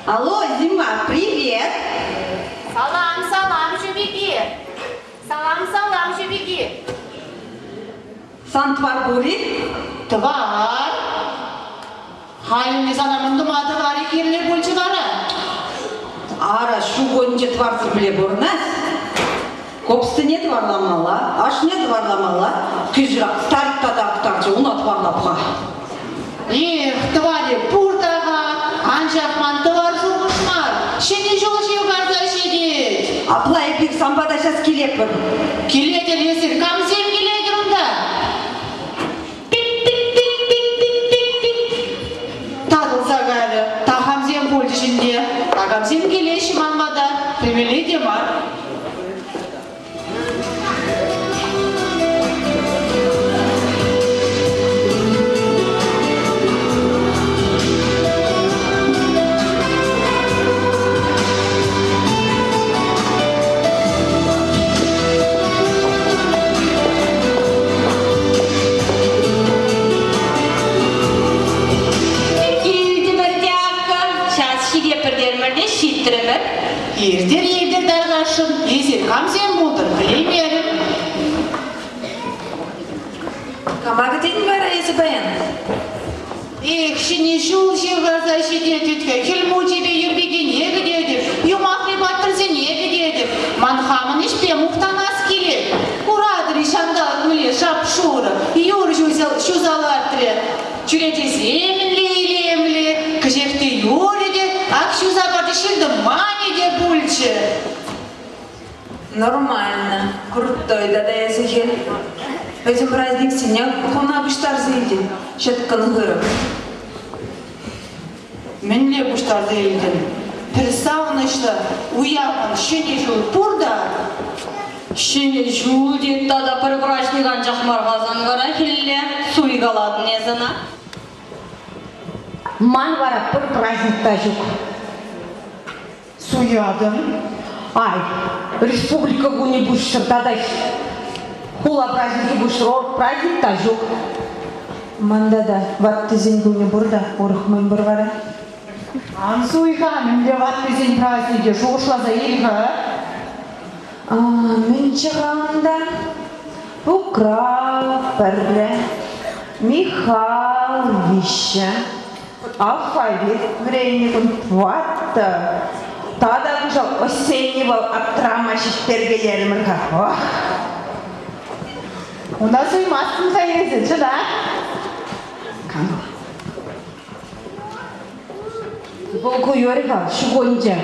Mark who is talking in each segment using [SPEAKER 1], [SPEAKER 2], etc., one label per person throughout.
[SPEAKER 1] Алло, Зима, привет.
[SPEAKER 2] Салам, жюбеги. Салам, жюбеги.
[SPEAKER 1] Сан твар були?
[SPEAKER 2] Твар. Хайымды санамын думады бар екерлер болчы бары.
[SPEAKER 1] Ара, шу көйінше тварсыр біле бұрнас. Көпсіне тварламала, ашне тварламала, күзірақ старттада ақтарчы, уна тварлапға.
[SPEAKER 2] Твари, бурдаға, анжақман твар жуғышмар. Шене жол жеу барда шедет.
[SPEAKER 1] Аплай бір самбада жас келепір.
[SPEAKER 2] Келедер есір, камзем келедер онда. Тадылса гайлы, тағамзем болды жінде. Тағамзем келеші манбада, премеле де бар. Ердер дарғашын, есер қамсен болдыр, білемерім.
[SPEAKER 1] Камағы дедің бара есі баян?
[SPEAKER 2] Шыне жол жевғаза шеден түткі, келму тебе ербеген егі дедіп, юмақли баттырзен егі дедіп, манхамын ішпе мұқтанас келет. Урадыр ишандал мүле шапшуры, юр шузалартыры, чүретес емле, кіжекті юр еді, ақ шузабарды шылды мане де бульчы.
[SPEAKER 1] Нормально. Крутой, да есі хел. Этим праздник сеня куна бұштар зейді. Шеткін ғырып.
[SPEAKER 2] Менле бұштар зейді. Пір саунышлы, уяпын, шене жол бұрда.
[SPEAKER 3] Шене жол деді да бір брашниған жақмарғазан ғара келі суйғаладын езіна.
[SPEAKER 4] Ман бара бір праздникта жүк.
[SPEAKER 2] Суядым.
[SPEAKER 4] Ай, республика күні бұшыр дадай. Хула праздники бұшыр, орық праздникта жүк. Манда да ваттызен күні бұрда, орықмын бір бара.
[SPEAKER 2] Ансуйға, менде ваттызен праздники жоғышлаза елгі.
[SPEAKER 4] Мен шығанда Украв бірі, Михал вище, алфавит временем ватты. Тада күжал осенневал аттрама шешпергелерімін қа.
[SPEAKER 2] Онда суймасын қайрезі, жыда?
[SPEAKER 4] Қаңыл. Бұл көйері қал, шу көйінже,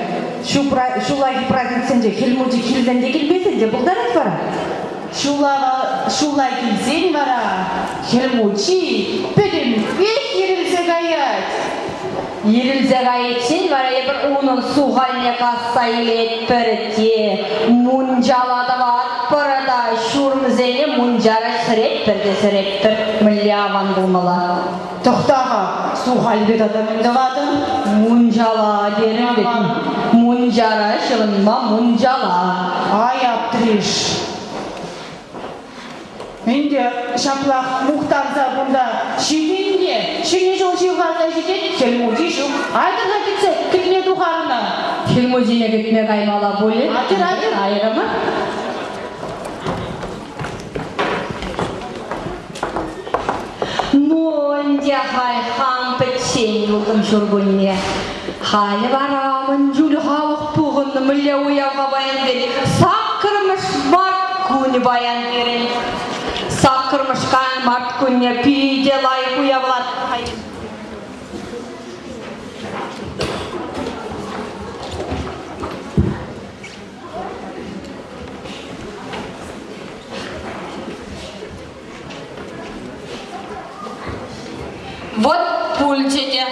[SPEAKER 4] шулайғы праздниксенде, келмуді келденде келбесенде, бұл дарат бара?
[SPEAKER 2] Шулай келсен бара, келмучи, бөдім бек ерілсе ғайат.
[SPEAKER 3] Ерілзе ғайетсен бара ебір оның суғайне қасса елет бірде, мұнжалады бар бірда, шурмызене мұнжары сіреттір, мүлі аван болмала.
[SPEAKER 2] Тоқтаға, суғай бет адамынды ғадым.
[SPEAKER 3] Мұнжала дерім бетін, мұнжары шылынма мұнжала.
[SPEAKER 2] Ай аптыреш. Менде шаплақ мұқтарза бұнда шетенде, шене жол жевғаза жетен, келмуди жыл. Айдырға кетсе, кетіне дұғарына.
[SPEAKER 3] Келмудине кетмек аймала боле.
[SPEAKER 2] Атыр.
[SPEAKER 3] Айырымы? Нонде хайхан пәтсен жылдың жүргінне. Халі барамын жүлі халық бұғынды мүлі ұяға баян берен. Сақырмыш март күні баян берен. Сақырмышқан март күнне пейде лайық ұявлады. Вот пульчеде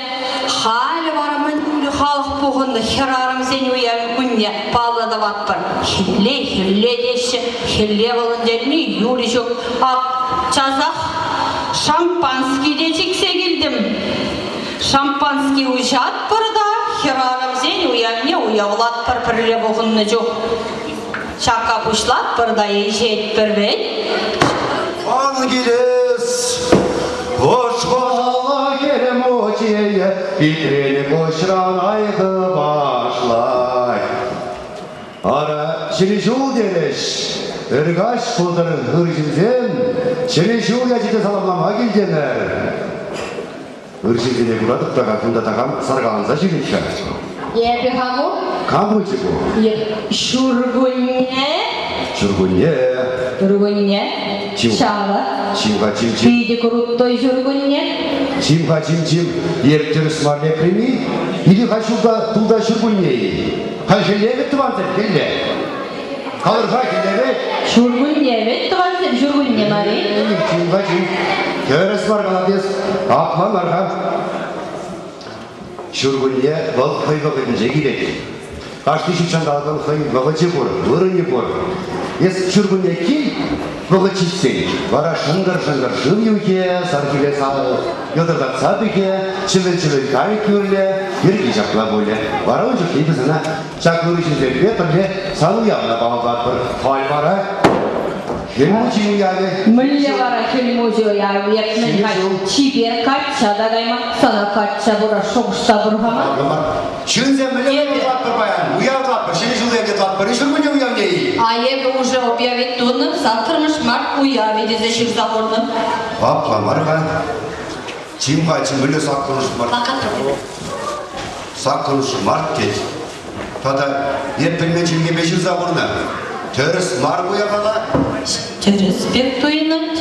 [SPEAKER 3] халі барамын жүлі халық бұғынды. Херарым сен ұяғы күнне палады ватпыр. Хилле деші, хилле болын деріне юрі жоқ. Ақ жазақ шампанский де жексе келдім. Шампанский ұжат бұрда, херарым сен ұяғыне ұяғылат бір бірле бұғынны жоқ. Шақа бұшлат бұрда ежет бір бет.
[SPEAKER 5] Ан келес, hoş hoş Allah kerim Kelmoçeye bitireni koşran aydı başlay. Ara şimdi şul dereş. Irgaş kuldarın hırcımzen. Şimdi şul yacıda salamlama gelgenler. Hırcımzene kuradık da kakında takam sarganza şirinşar.
[SPEAKER 3] Yebi hamu?
[SPEAKER 5] Kambuçu bu.
[SPEAKER 3] Şurgunye.
[SPEAKER 5] Şurgunye.
[SPEAKER 3] Şurgunye. Şava.
[SPEAKER 5] Çimka çim.
[SPEAKER 3] Pidi kuruttoy şurgunye.
[SPEAKER 5] Çimka çim. Yertür ısmarla primi. İli kaçulda tulda şurgunyeyi. Halşeliye bitti mantık kelle. Kalır fakirleri.
[SPEAKER 3] Şurgunye evet. Tuvansın şurgunye mari.
[SPEAKER 5] Çimka çim. Kör ısmarla biz. Akman arka. Şurgunye bal kayba kayınca gidelim. Kaçtı şu çandaldan kayın babacı bor. Vırın bor. Yes şurgunye ki babacı sen. Vara şıngar şın yuke sarkile sağ. Yodırdan sabike çivel kayık yürle. Yürü capla böyle. Vara önce keyfi sana. Çakır için zevkle böyle salı yapla bağlar. Hal vara. Kelmoçi yani.
[SPEAKER 3] Mılle vara kelmoçi ya. Yetmen kaç. Çiber kaçça da gayma. Sana kaçça bura şokuşta burhama.
[SPEAKER 5] Şunze mılle vatpır bayan. Uyav vatpır. Şimdi şunu evde vatpır. Şurgunye uyav neyi?
[SPEAKER 3] А я уже объявить трудно, завтра мы шмарт уявить из этих заводов.
[SPEAKER 5] Папа, Марка. Чимха, чим были саккунуш март. Саккунуш март кет. Тада еппелмечилге 500 заводна. Терес марку yapala.
[SPEAKER 3] Через пектуинат.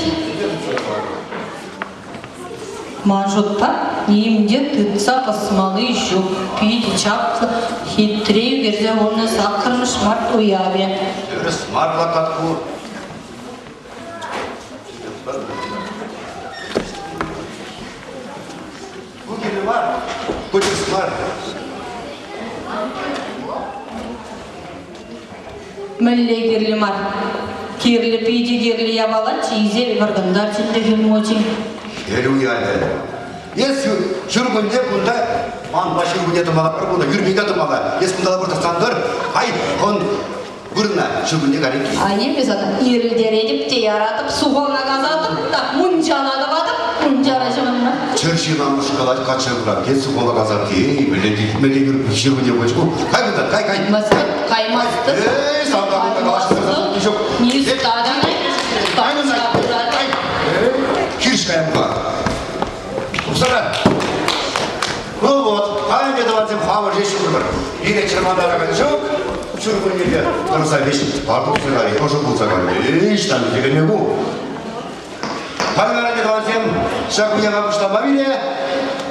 [SPEAKER 3] Мажутта, имде тыца посмалы еще пить чапца, хитрее верзе он сахарный шмарт уяве.
[SPEAKER 5] Терес марла катку. Bugün var. Kocası var.
[SPEAKER 3] Мэлле герли мар. Кирли пиди герли ябала, чизе варгандар чinde film очень.
[SPEAKER 5] Geluyaydı. Yes şurgunye bunda an başurgunye tumala bunda yürmeyge tumala. Yes bunda burada sandır. Hay kon burna şurgunye garip.
[SPEAKER 3] А не без этого. Ирлдер edip de yaratıp suğuna gazatıp da munjana da batıp munjara şununla.
[SPEAKER 5] Çarşıdan şokolad kaçırdılar. Kes kola kazar ki böyle dikmeli bir şurgunye koçku. Kay bundan kay.
[SPEAKER 3] Masa kaymazdı.
[SPEAKER 5] Sağda karşısında çok.
[SPEAKER 3] Nistadan
[SPEAKER 5] Aynen öyle. Kirş kayam var. Usara. Вот, aynı davacım hamur yeşil var. Yine çırmandara ben çok. Şurgunye tarısa beş. Pardon sırayı. Koşu bulsa var. Hiç tanı ne bu? Hangi davacım şakuya kapıştama bile.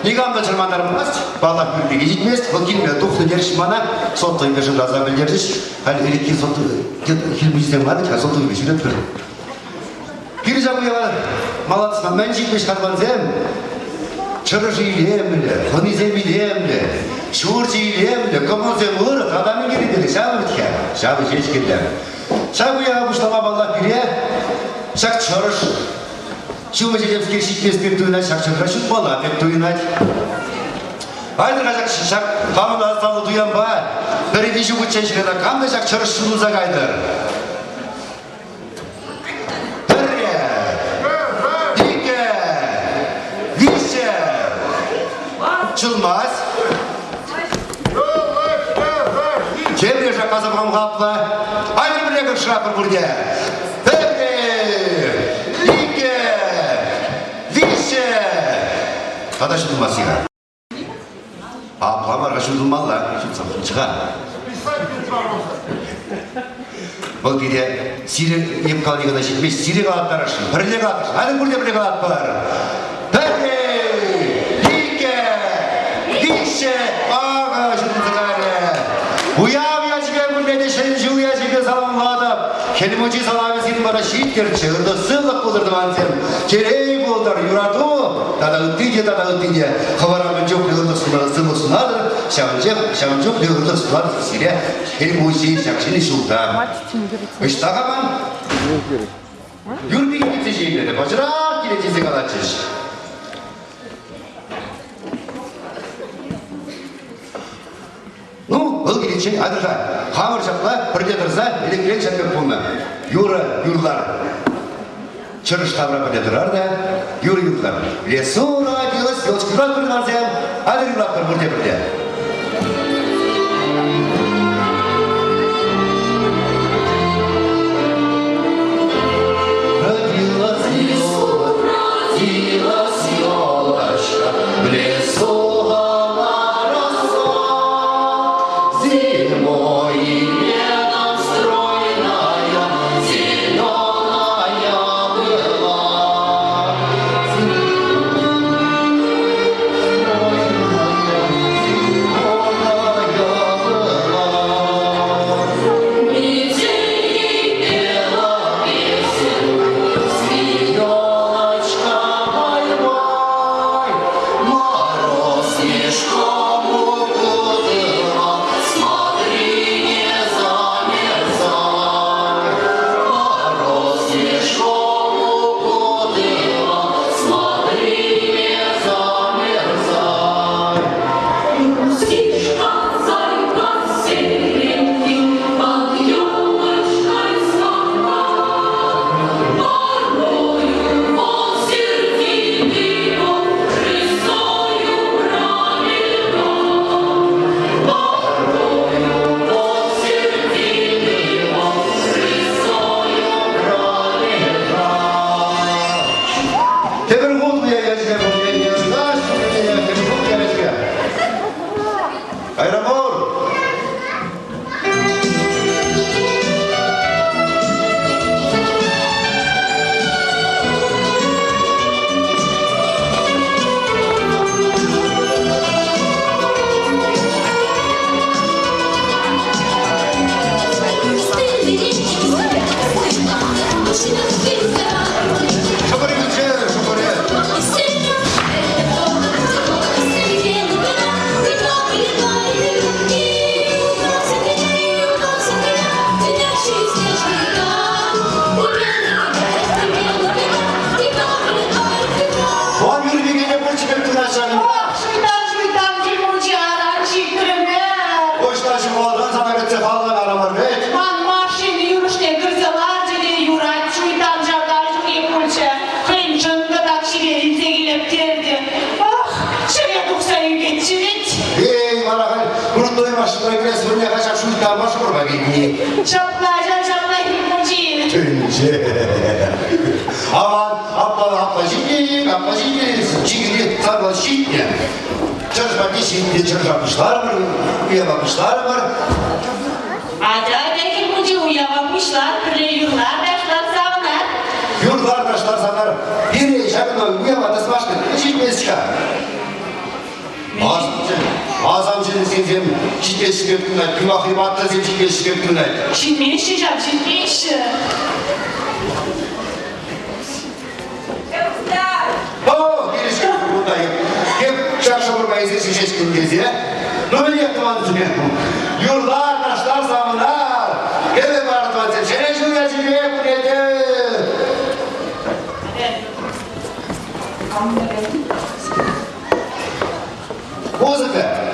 [SPEAKER 5] Nigamda çırmandarım var. Bağlar bir gecikmez. Bakın ve doktor yarışmana sottayı yaşın razı bildirmiş. Hani elekki sottu. Hilmizden vardı ki sottu bir şeyler kırdı. Bir jakuya var. Malatısından ben çıkmış kalmanzem. Çırışı iliyemle, konizem iliyemle, şuurcu iliyemle, komozem uğrut, adamın geri dedi, şabırt ya, şabırt hiç girdiler. Şakuya kuşlama ballah biriye, şak çırış, şu vecedemski şikmez bir duyunat, şak çırış, şu ballah bir duyunat. Haydi kaçak şak, kanun azdalı duyan bağ, beri dişi bu çeşirede, kandı şak çırış şunuza kaydır. Çılmaz. Çevre şakası bana kapla. Haydi buraya kır şrapır buraya. Lige. Vişe. Kada şu durması ya. Ablam arkadaşım durmalı lan. Şimdi sapın çıkar. Bak bir de Siri yıpkalı yıkada şitmiş. Siri kalatlar aşkın. Pırlı kalatlar. Hadi burada pırlı kalat var. Uyav yaşıken bu nedeşenci uyaşıken salamladım. Kelimoci salamesinin bana şiit gerçi. Hırda sığlık bulurdu vansem. Kereyi buldur yuradu. Tada ıttıca tada ıttıca. Havaramın çok hırlık suları sığlık sunadır. Şamın çok hırlık sunadır. Sire kelimoci şakşini şulda. İşte kaman. Yürü bir giteceğim dedi. Başırak gideceğiz kalacağız. Ну, был гречей, а держа. Хамар шапла, придержа, электрик шапка полна. Юрлар. Чырыш тавра придержар да, юрлар. Лесу родилась Yolçuklar bir narsem, hadi bir lakır burada. Aman, ablacık, çingili sarılaşık ya. Çalışmak için çalışmışlar mı? Uyuyamakmışlar mı?
[SPEAKER 2] Adadaki muci uyuyamakmışlar, böyle yurlar taşlar savunlar.
[SPEAKER 5] Yurlar taşlar savunlar. Bir yaşamın uyuyamadısı başka, çingili çıkar. Azamcının sizin çingili çıkıyorsunlar, kıymaklı battı sizin çingili çıkıyorsunlar.
[SPEAKER 2] Şimdi işeceğim, şimdi işi.
[SPEAKER 5] Çarşı vurmayı seçeceğiz kılgezi. Nöbet yaptıman düzgün. Yurlar, taşlar, zamlar. Eve vardıman seçene şuraya çiğneye kuruydu. Muzika.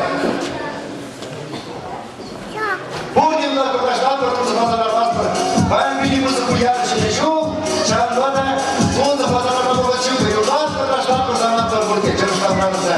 [SPEAKER 5] Bugün arkadaşlar kurtuluşu pazarlar bastı. Ben bildiğimizi bu yer içinde şu. Çağırdılar da sonunda pazarlarına dolaşıyor. Yurlar, arkadaşlar kurtarmaklar burada. Çalışmalarımızda.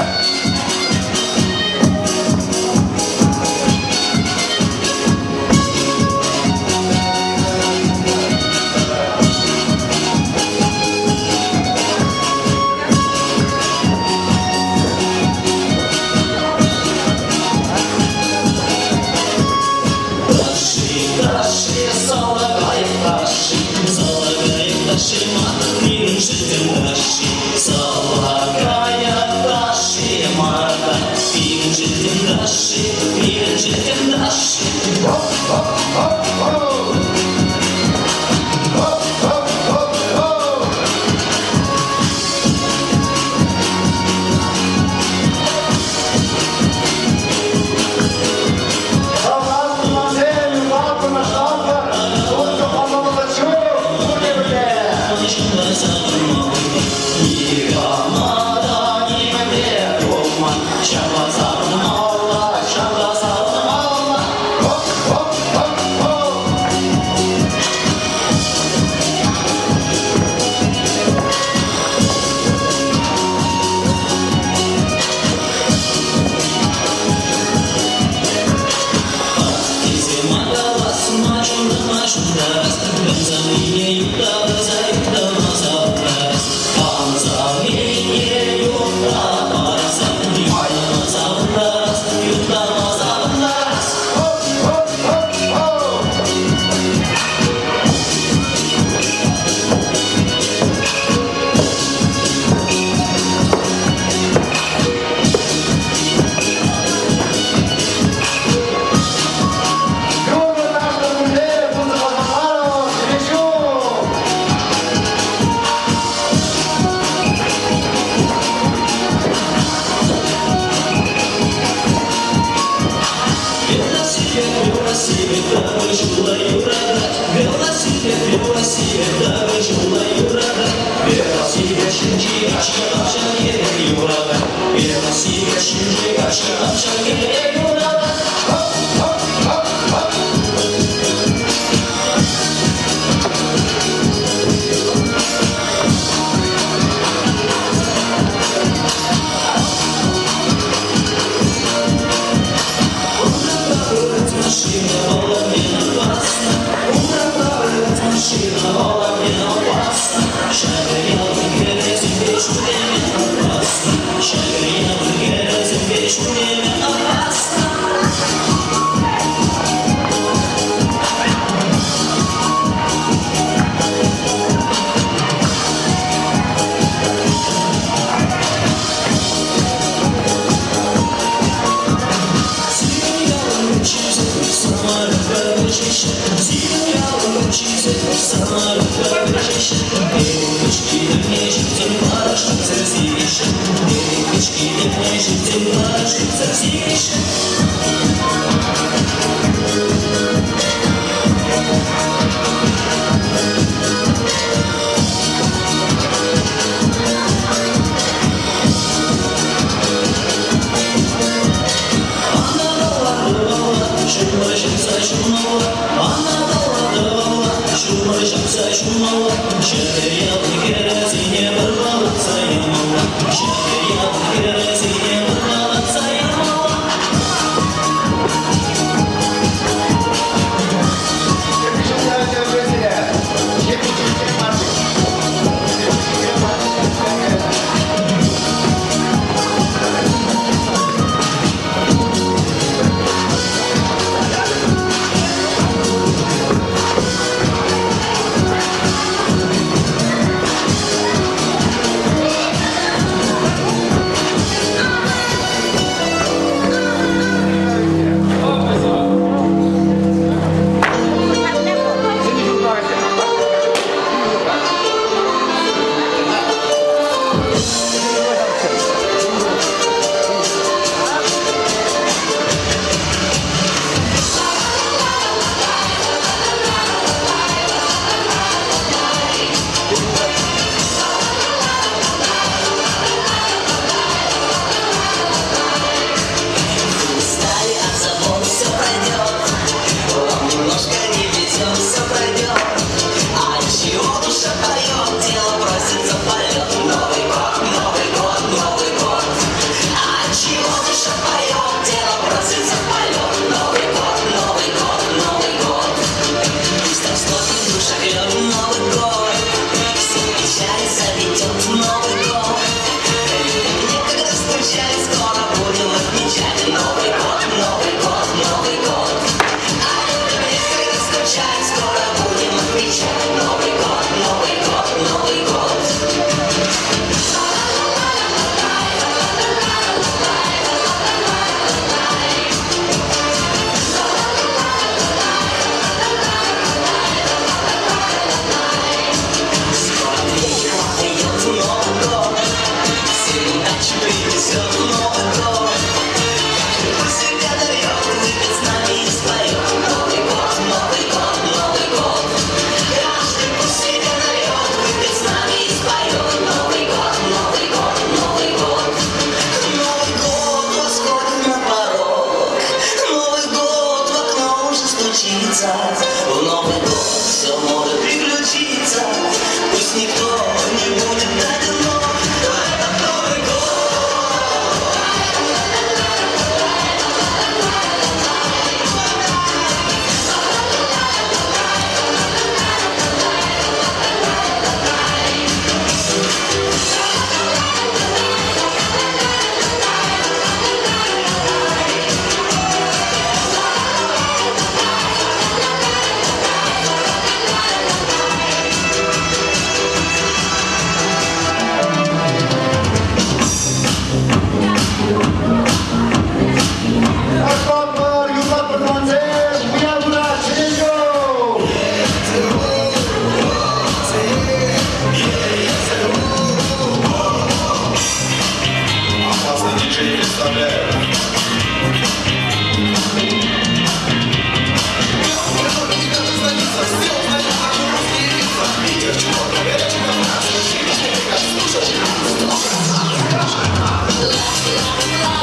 [SPEAKER 6] La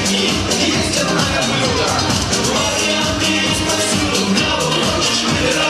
[SPEAKER 6] Есть одна блюдо, варианты есть повсюду, на хочешь выбирать.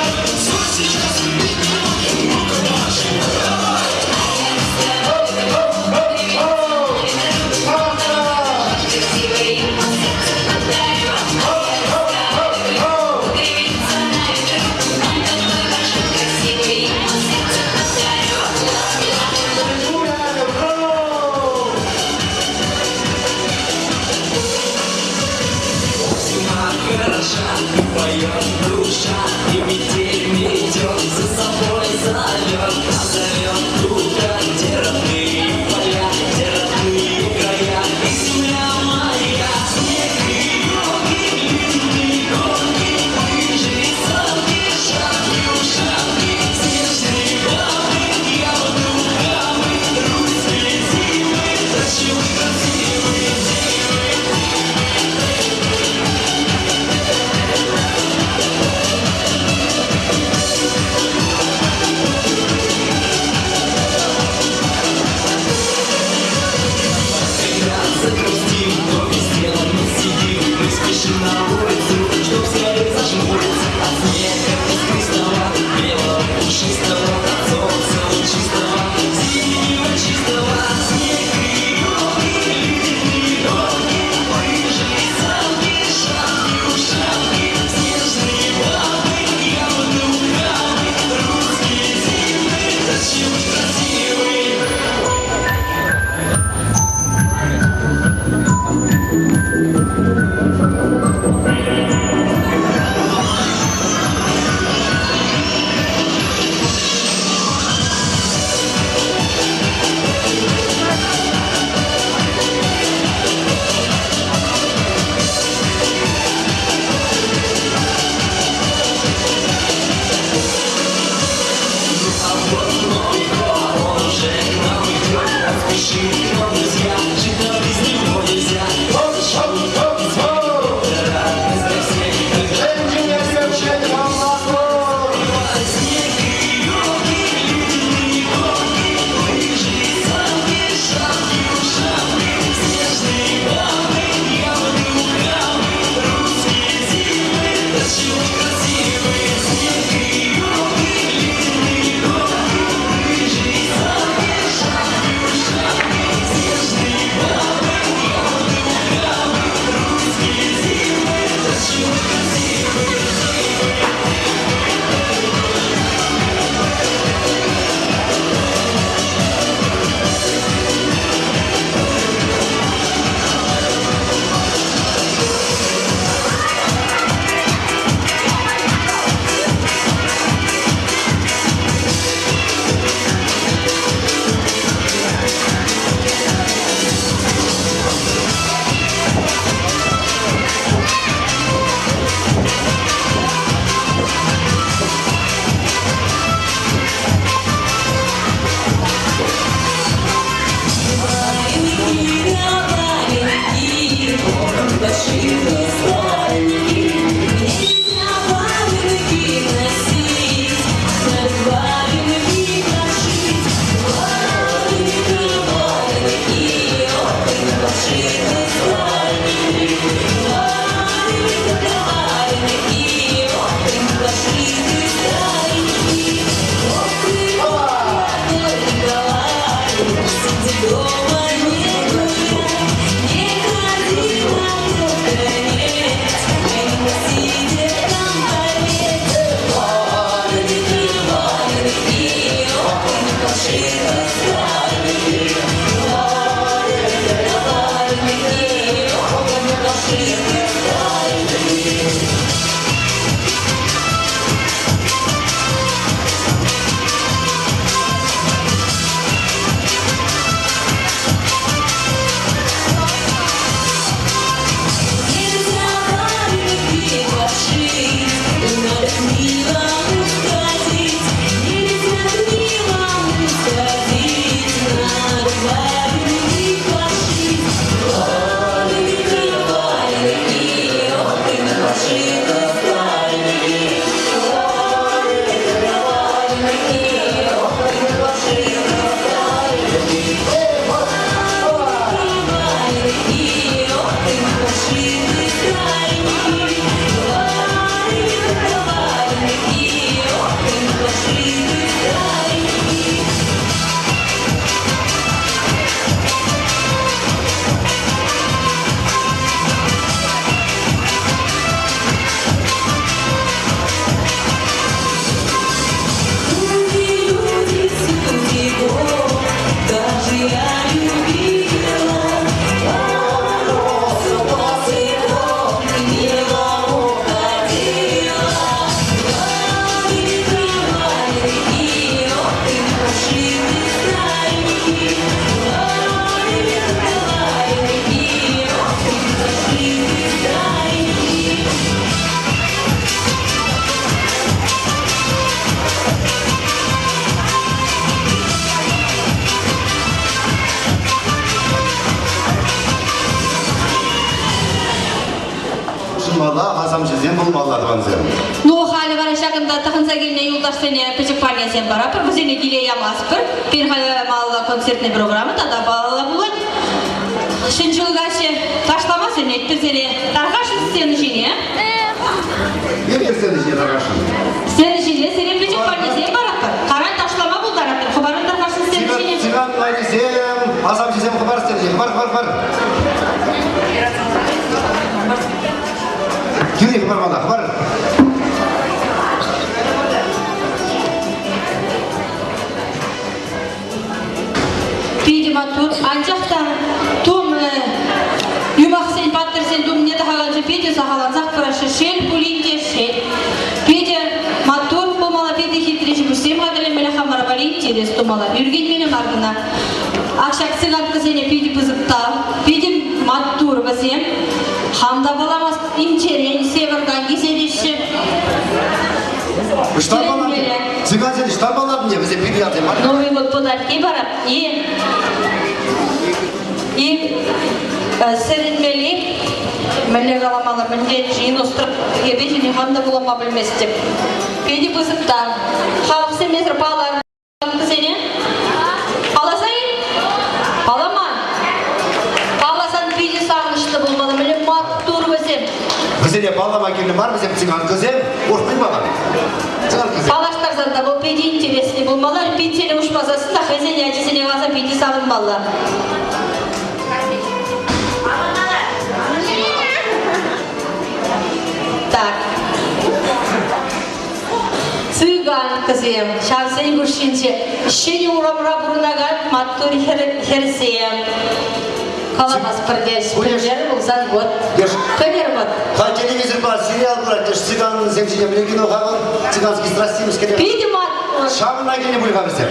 [SPEAKER 5] баллады ванзем.
[SPEAKER 3] Ну, хали бара шагында тахынса келіне юлдаш сене печек паниясен бара, бір бізіне келе ямас бір, пен малла концертный программы, тада балала болады. Шынчылғашы ташлама сен етпізере, тарғашы сені жіне?
[SPEAKER 5] Егер сені жіне тарғашын?
[SPEAKER 3] Сені жіне, сені печек паниясен бара бір. Қарай ташлама бұл дараттыр, құбарын тарғашы сені жіне?
[SPEAKER 5] Цыган лайнесем, азам жесем құбар сені жіне, құбар. Кюри құбар мала, құбар.
[SPEAKER 3] Видимо, тут анчақта том юмақ сен баттыр сен дум не тағаланшы педе сағалансақ бұрашы шел бұлінде шел. Педе матур болмала педе хитреш бүсем ғадылемелі қамар балі интерес тумала. Үрген менің ардына. Ақшақ сығатқы сене педе бұзықта. Педе матур бізем. Хамда баламас интерен севердан кеселеші.
[SPEAKER 5] Штаб балады? Цыган сені штаб балады не? Бізе педе атым бар?
[SPEAKER 3] Новый год подарки барат. И сәрінмелі мәлі ғаламалар міндет жиын остырып ебе және қанда болама білмес деп. Пейді бұзықтан халық семезір балар сене? Баласайын? Баламан? Баласан пейді сағынышты болмады мәлі маттур бізем.
[SPEAKER 5] Бізене балама келі бар, бізем цыган көзем, ұрқпай маған. Цыган көзем.
[SPEAKER 3] Балаштар занда бұл пейді интересный болмалар, пейдсені ұшпасасын да қайсене әчесене қалса пейді сағынмалар. Так. Цыган кызем, шансен күршінше, шені ұрамыра бұрынаған маттур херсем. Қаламас бірдеш, бірдер болсан год. Көнер год.
[SPEAKER 5] Ха, телевизор бар, сериал бар, цыган земшіне біле кино қағын, цыганский страстимыз керек.
[SPEAKER 3] Пейді маттур.
[SPEAKER 5] Шағына келе бұйға бізем.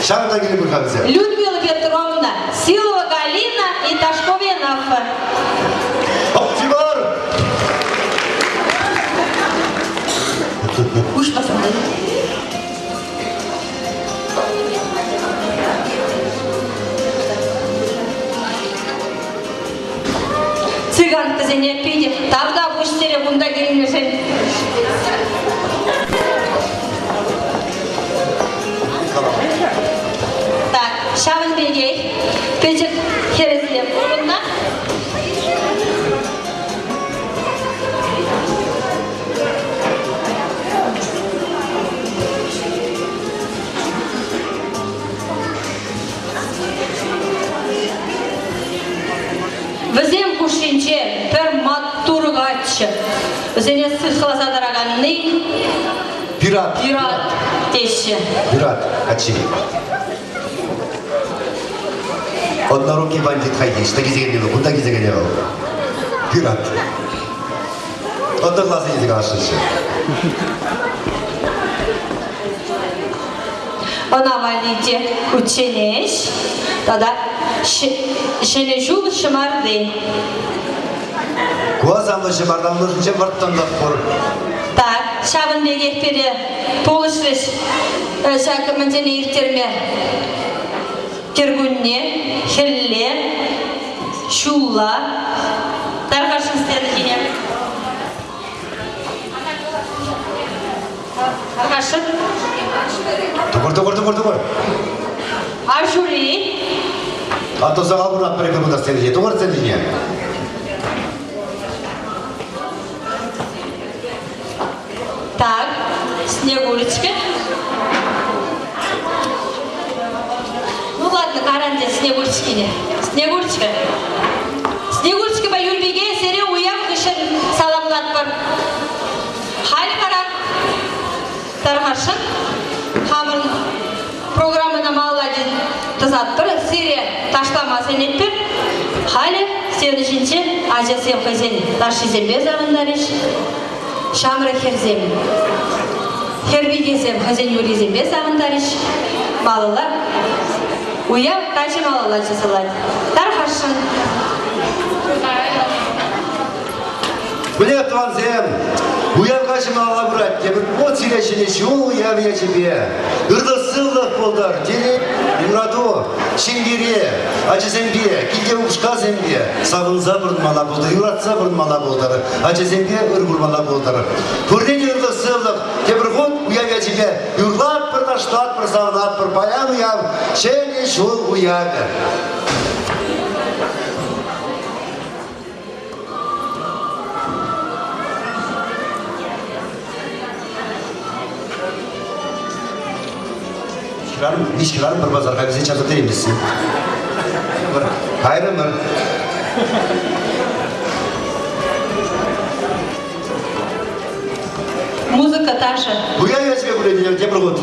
[SPEAKER 5] Шағына келе бұйға бізем.
[SPEAKER 3] Людмила Петровна, Силова Галина и Ташковенов.
[SPEAKER 5] Оптимар!
[SPEAKER 3] Уж посмотри. Цыган кызене пейде, тавда бұштере бұнда келінешен. Так, шағын бегей, пейде херезлем бұнда. Візем күшінше бір маттурға атшы. Візене сықыласадыраған ней?
[SPEAKER 5] Пират.
[SPEAKER 3] Пират теші.
[SPEAKER 5] Пират, атшы. Однорукий бандит қайды, ішті кезеген еді, бұнда кезеген еді. Пират. Одноглазый езік ашыншы.
[SPEAKER 3] Она валиде ученеш, тогда шене жул шымарды.
[SPEAKER 5] Глазамды шымардан нужынше варттандақ бұр.
[SPEAKER 3] Так, шабын бегек бере полышвеш шакы мәнжені ертерме. Кергунне, хелле, шулла, тарғашын істеді жіне. Тарғашын.
[SPEAKER 5] Тұғыр.
[SPEAKER 3] Ашури.
[SPEAKER 5] Атоса қалбын ат бірі бұнда сені же. Тұғыр сені же.
[SPEAKER 3] Так, Снегурочка. Ну ладно, гарантия Снегурочкине. Снегурочка. Снегурочка ба Юльбеге сере уяп кышын саламлат бар. Хали қаран. Тарғашын. Хамын программына малладин тызат бір серия ташлама сенет бір. Хали сені жинче ажа сен қайзен. Наши зембе завындарыш. Шамры херзем. Хербигезем хазен юри зембе завындарыш. Малылар. Уяп тачы малалар жасалады. Тарғашын.
[SPEAKER 5] Біле туанзем, уяв қашым алла бұрат, дебір от силешіне шул уяв я тебе. Үрді сылдық болдар, дене Юраду, Шингире, Ачесембе, Килде Ушказембе, Савынза бұрынмала болды, Юратса бұрынмала болдары, Ачесембе ұрғылмала болдары. Көрден юрды сывлық, тебір ғод уявя тебе, юрлат бір наштат бір савнат бір паян уяв, шәне шол уявя. Нишкілерім бір базарға бізе жазып деймізсің. Қайрымыр.
[SPEAKER 3] Музыка та же.
[SPEAKER 5] Бұя я тебе біледі, де бір ғод.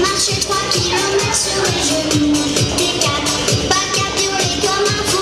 [SPEAKER 6] Marcher 3 kilomètres sur les genoux. T4, pas 4 hurler comme un fou.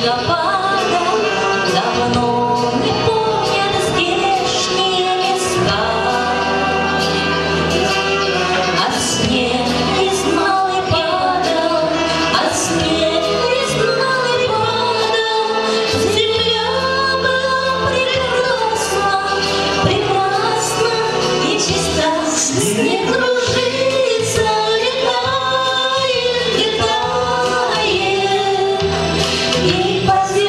[SPEAKER 3] снегопада, давно не помнят здешние места. А снег из малой падал, а снег из малой падал. Земля была прекрасна, прекрасна и чиста. Снег кружится, летает, летает, и по земле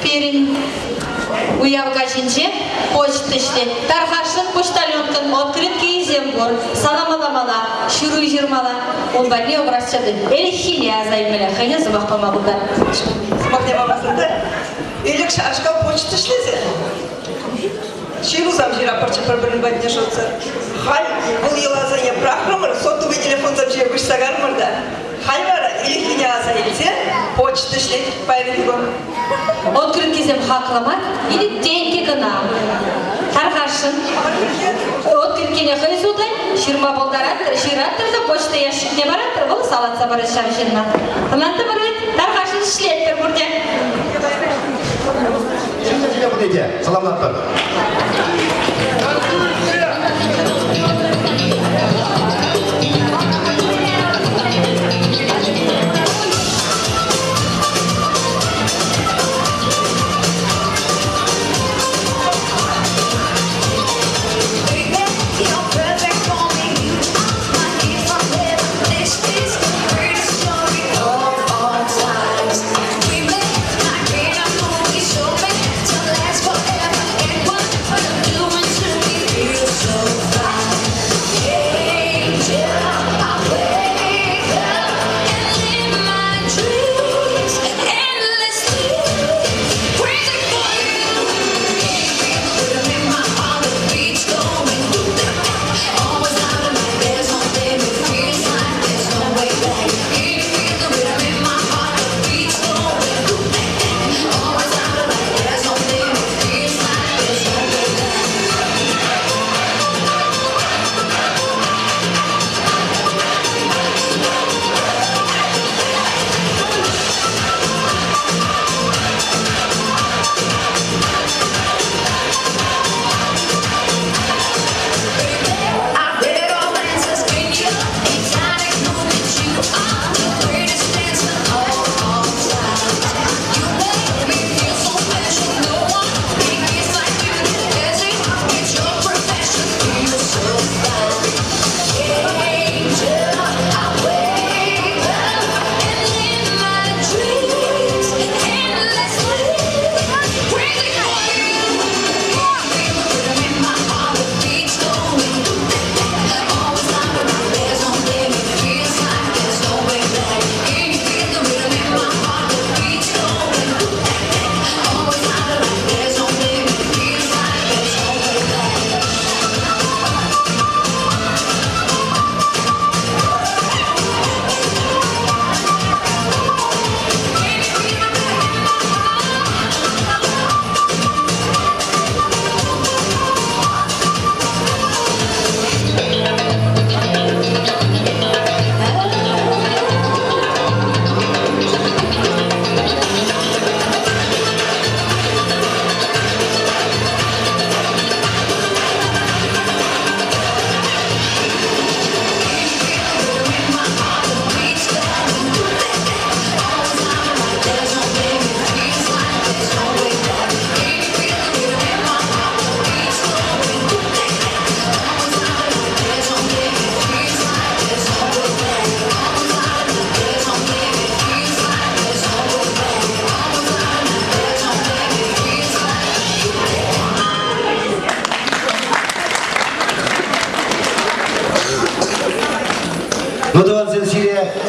[SPEAKER 3] Перин уявка жинче почта ишле. Тархашын почтальонкын открытки изембор. Саламаламала, шуру жирмала. Он бәлне образчады. Эльхине азаймеле. Хайне забақпама бұлдар.
[SPEAKER 6] Махне бабасында елік шашқа почта ішлезе. Шилу замжира парча бір-бірін бәтіне шотса. Хал бұл ел азайя прақырмыр, соттығы телефон замжия күшсағармырда. Хал бара елікіне азайылсе, почта ішлет байрыды бұл.
[SPEAKER 3] Открытки изем хақламар или деньги гына. Тархашын открыткине хайзудай, ширма болдараттыр, шираттыр да почта яшыкне бараттыр, бұл салатса бары шаржынма. Тыманты бұрвет, тархашын ішлеттір бұрде.
[SPEAKER 5] Саламлаттар.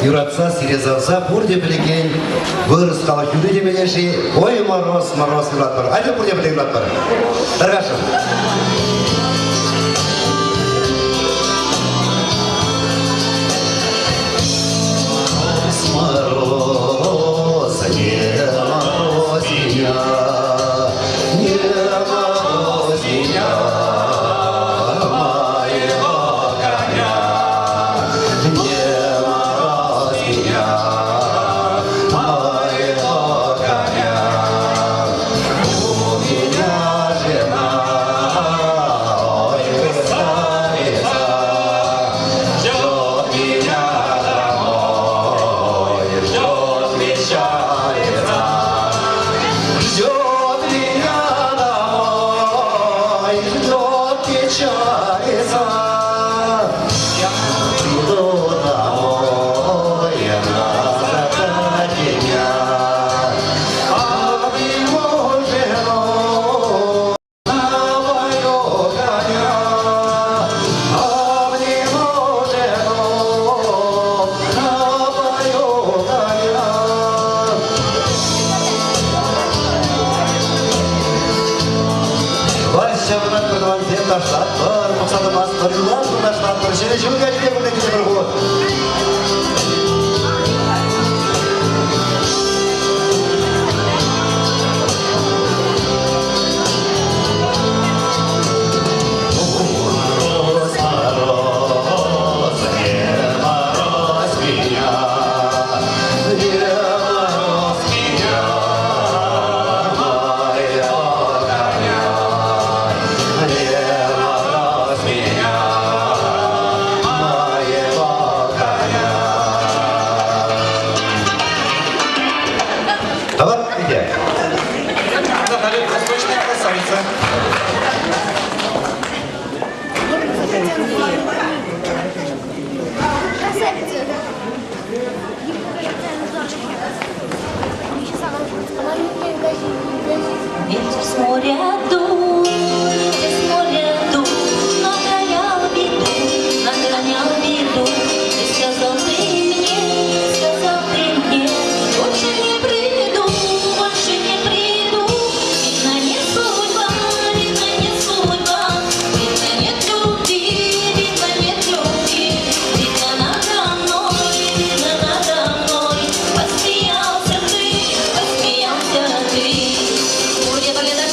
[SPEAKER 5] Юратса, сирезавса, бурде білеген, вырыс қала күнді демелеші, ой мороз, мороз юрат бар. Айда бурде білеген юрат бар. Тарғашым. Мороз, не морозиня, не морозиня. ташлаттыр, мақсадымастыр, юлар жолдашлаттыр, сені жылға жете көрден кете бір болады. Давай, иди. Захарик, восточная красавица.
[SPEAKER 7] Ветер с моря дует, нагонял беду. Ты сказал ты мне, больше не приду. Видно, не судьба, видно, нет любви, видно, надо мной, посмеялся ты. Где-то лето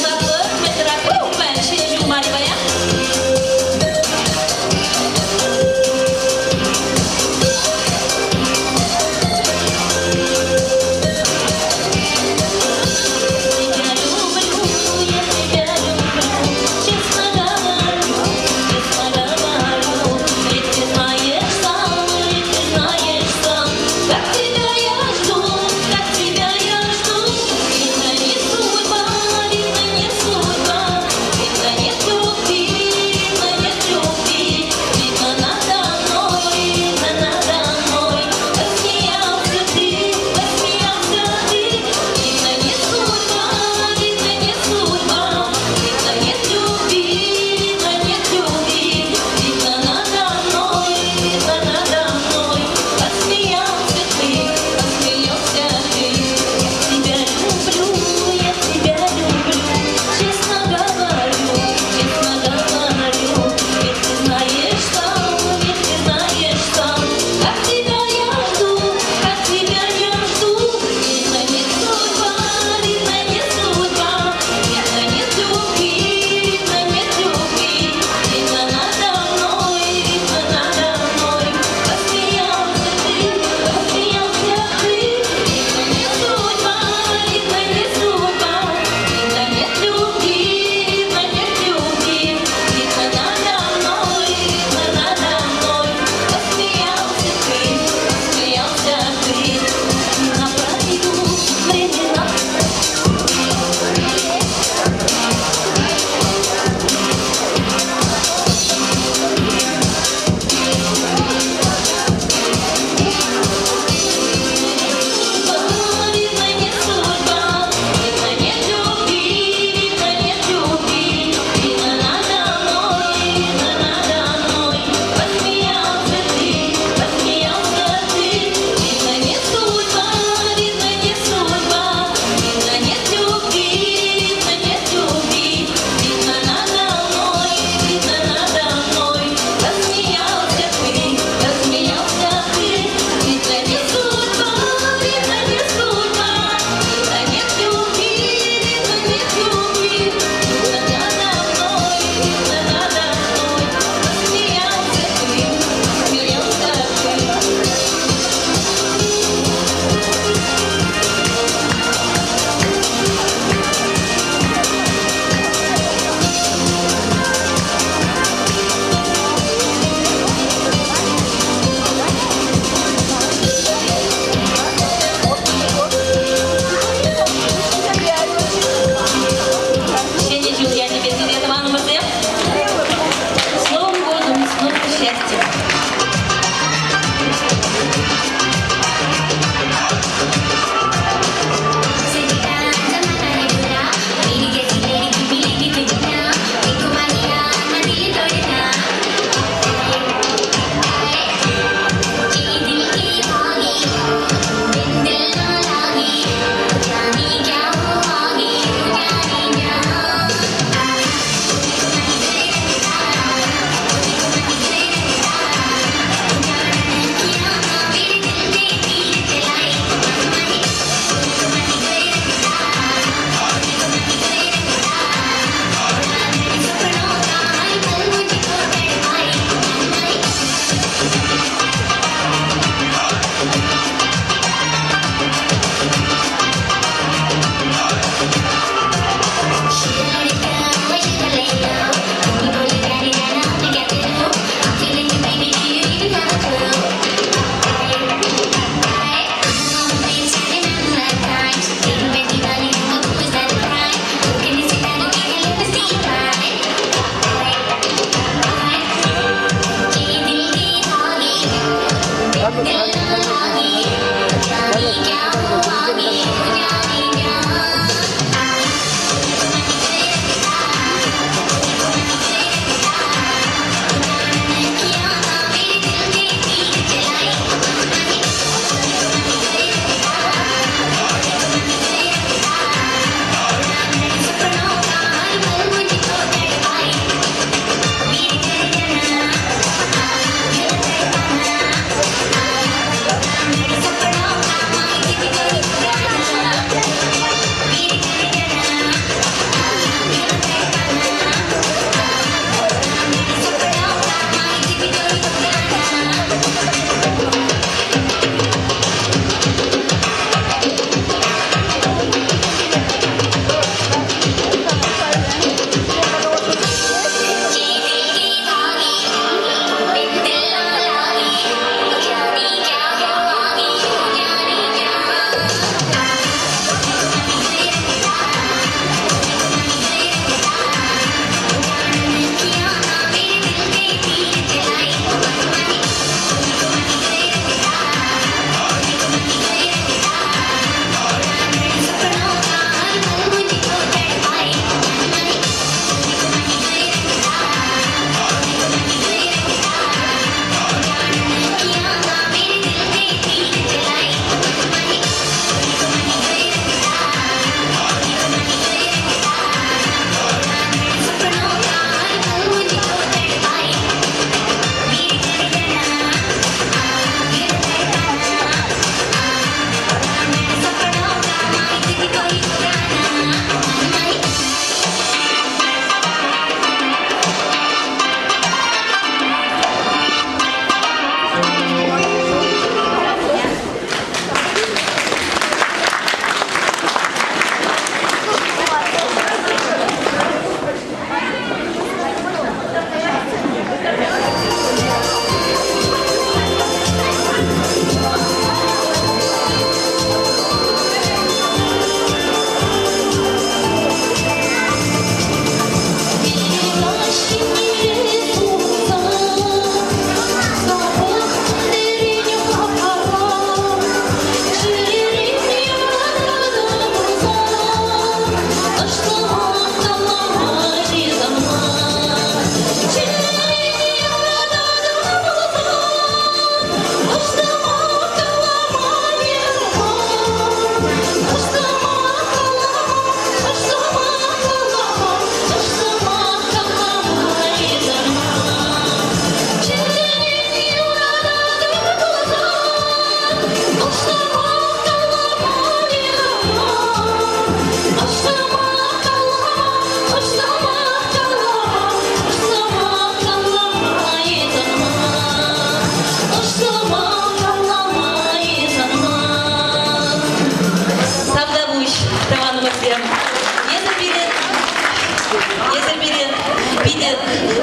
[SPEAKER 3] Если биде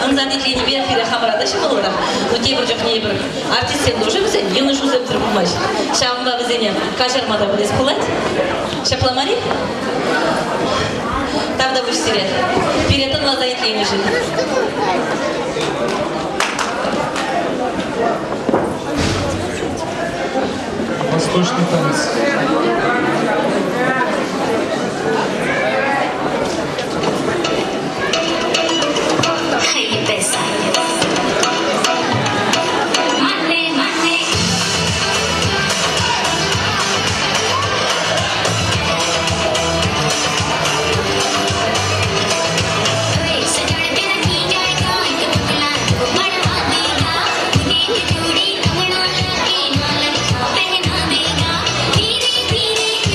[SPEAKER 3] ынзадетлени бер фире хамрада шымылыра. Ну кейбір жоқ нейбір артистен тоже бізден юныш үзіп тұрып болмайшы. Шағымға біздене кажармада білес қылайды. Шапламари? Тогда будешь терять. Перед он вас заетлени жить.
[SPEAKER 8] Восточный танец.
[SPEAKER 7] धीरे धीरे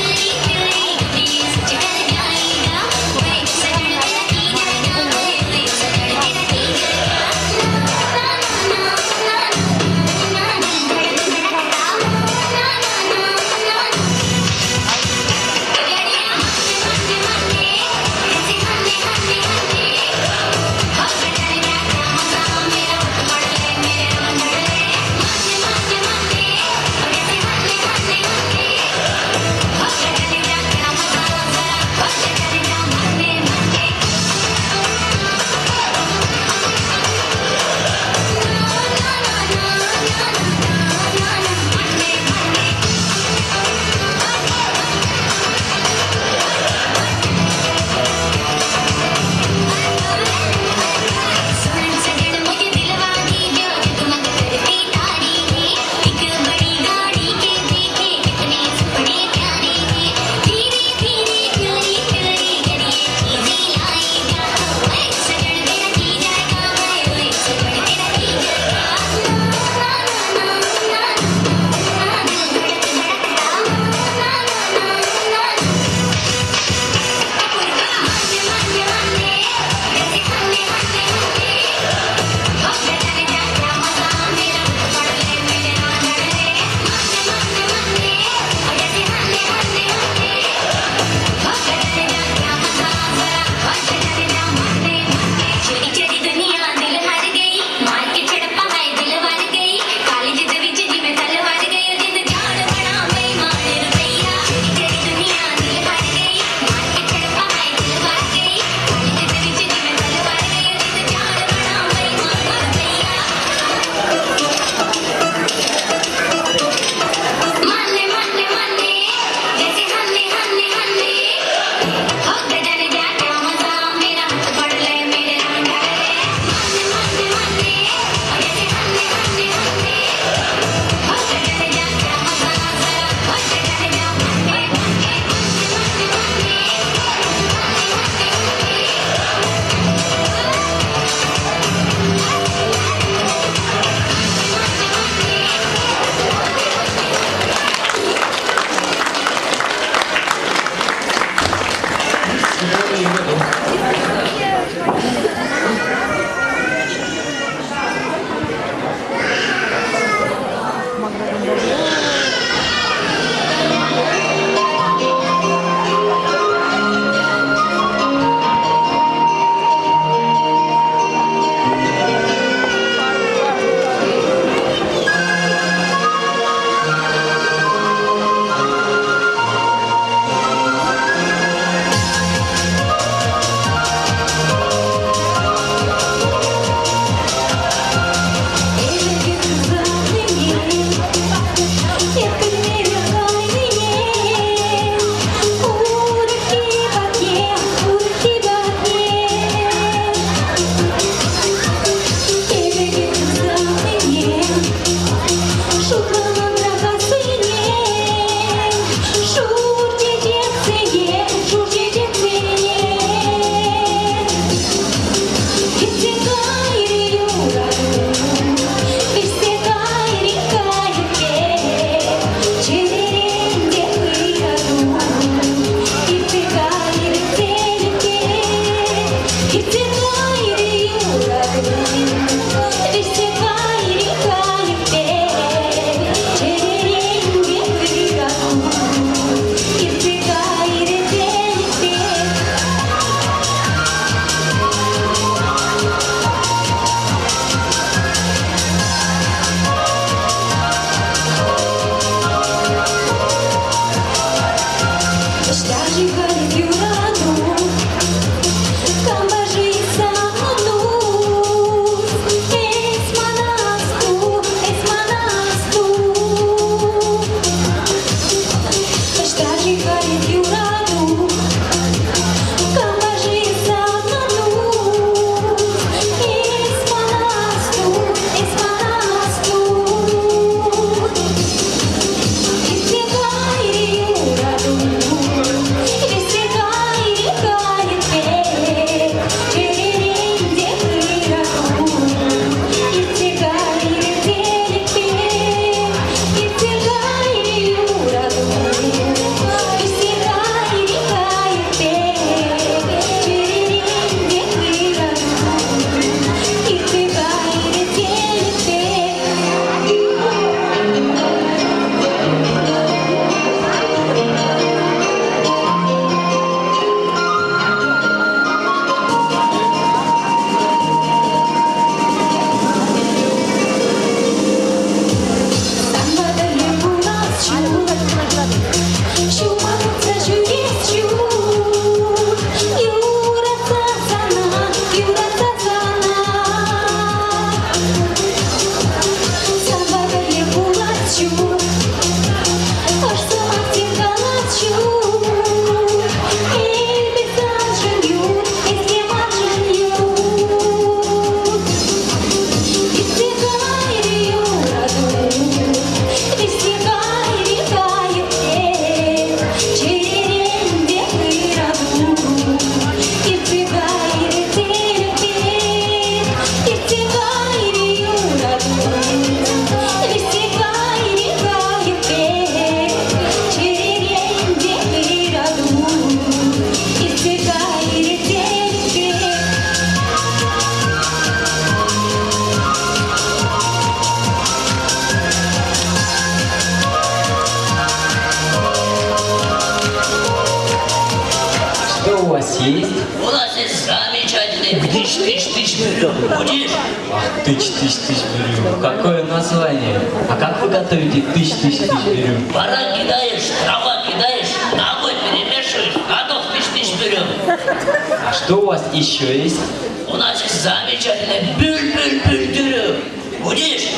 [SPEAKER 9] У нас есть замечательный тыщ-тыщ-тыщ берем. Будешь?
[SPEAKER 10] Ах, тыщ-тыщ-тыщ берем. Какое название? А как вы готовите тыщ-тыщ-тыщ берем?
[SPEAKER 9] Баран кидаешь, трава кидаешь, ногой перемешиваешь, готов тыщ-тыщ берем.
[SPEAKER 10] А что у вас еще есть?
[SPEAKER 9] У нас есть замечательный бюль-бюль-бюль-дюрю. Будешь?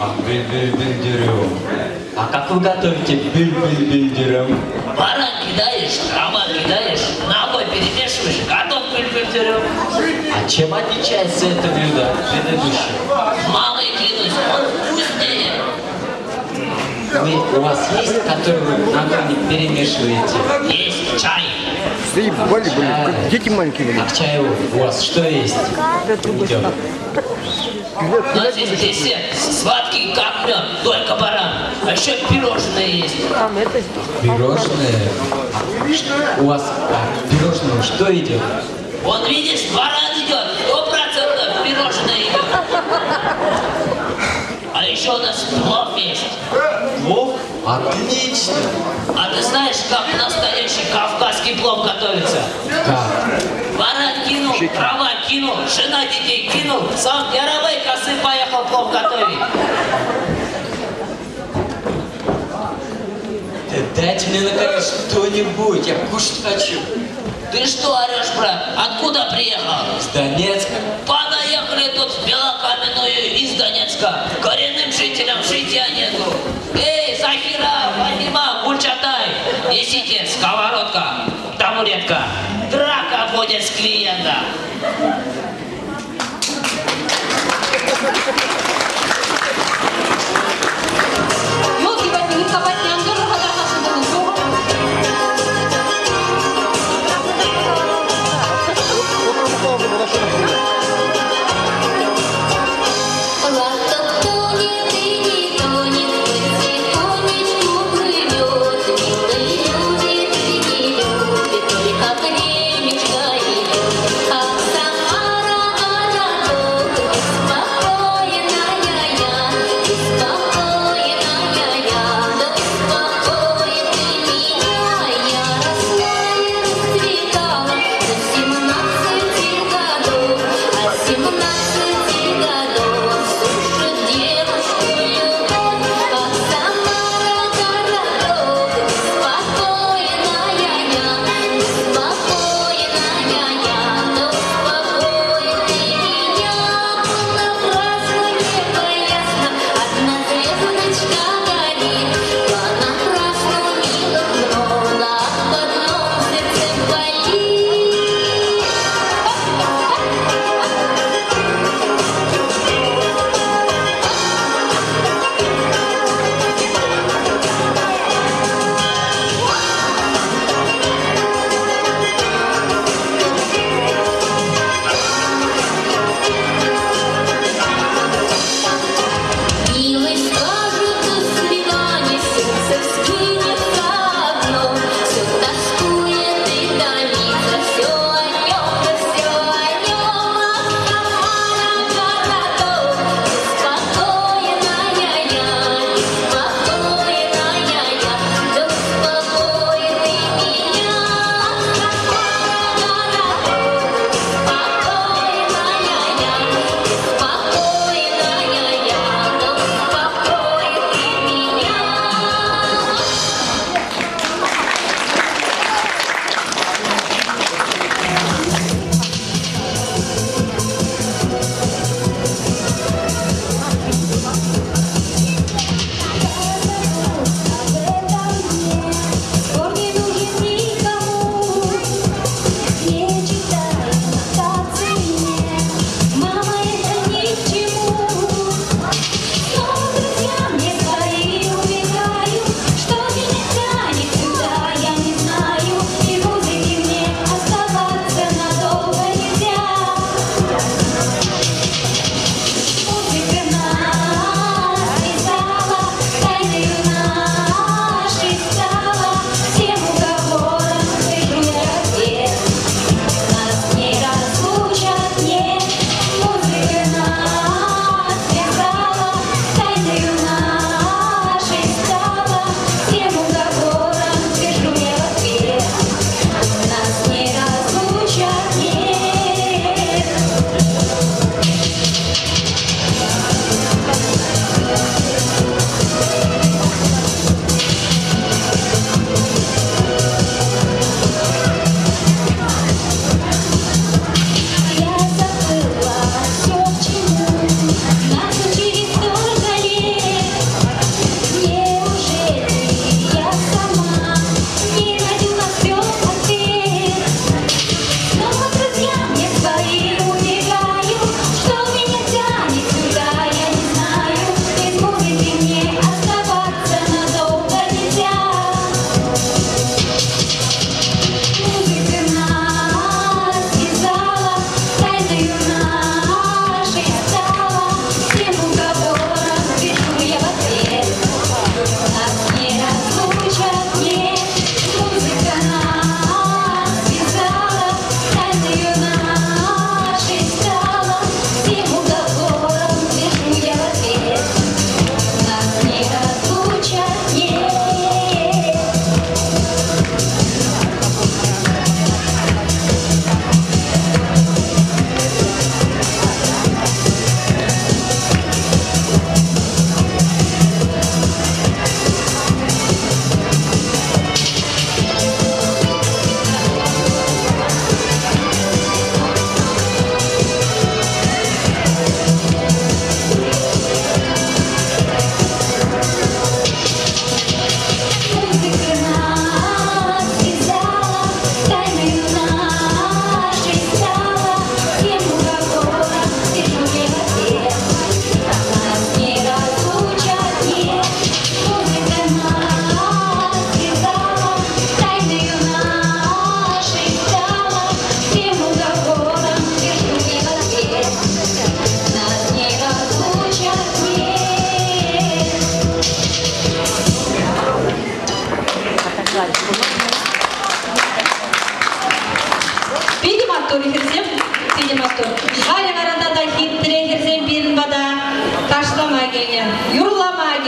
[SPEAKER 10] А бюль-бюль-бюль-дюрем. А как вы готовите бюль-бюль-бюль-дюрем?
[SPEAKER 9] Баран кидаешь, трава кидаешь, ногой перемешиваешь, готов бюль-бюль-дюрю.
[SPEAKER 10] А чем отличается это блюдо от предыдущего?
[SPEAKER 9] Мамой клянусь, он вкуснее.
[SPEAKER 10] У вас есть, который вы ногой не перемешиваете?
[SPEAKER 9] Есть чай.
[SPEAKER 5] Заебали, блин, как дети маленькие, блин.
[SPEAKER 10] А к чаю у вас что есть? Идет.
[SPEAKER 9] У нас есть десерт, сладкий как мед, только баран. А еще пирожные есть.
[SPEAKER 10] Пирожные? У вас пирожные что идет?
[SPEAKER 9] Вон видишь, баран идет, 100% пирожное идет. А еще у нас плов есть.
[SPEAKER 10] Плов? Отлично!
[SPEAKER 9] А ты знаешь, как настоящий кавказский плов готовится?
[SPEAKER 10] Как?
[SPEAKER 9] Баран кинул, трава кинул, жена детей кинул, сам яровой косы поехал плов готовить.
[SPEAKER 10] Дайте мне наконец что-нибудь, я кушать хочу.
[SPEAKER 9] Ты что орешь, брат? Откуда приехал?
[SPEAKER 10] С Донецка.
[SPEAKER 9] Понаехали тут в Белокаменную из Донецка. Коренным жителям житья нету. Эй, Захира, Фатима, Гульчатай, несите сковородка, табуретка. Драка будет с клиентом.
[SPEAKER 7] Ласток тонет и не тонет, потихонечку плывет. Милый любит и не любит, только времечко идет. А Самара, она только беспокойная я,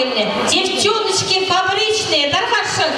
[SPEAKER 3] мне. Девчоночки фабричные, Тархашин.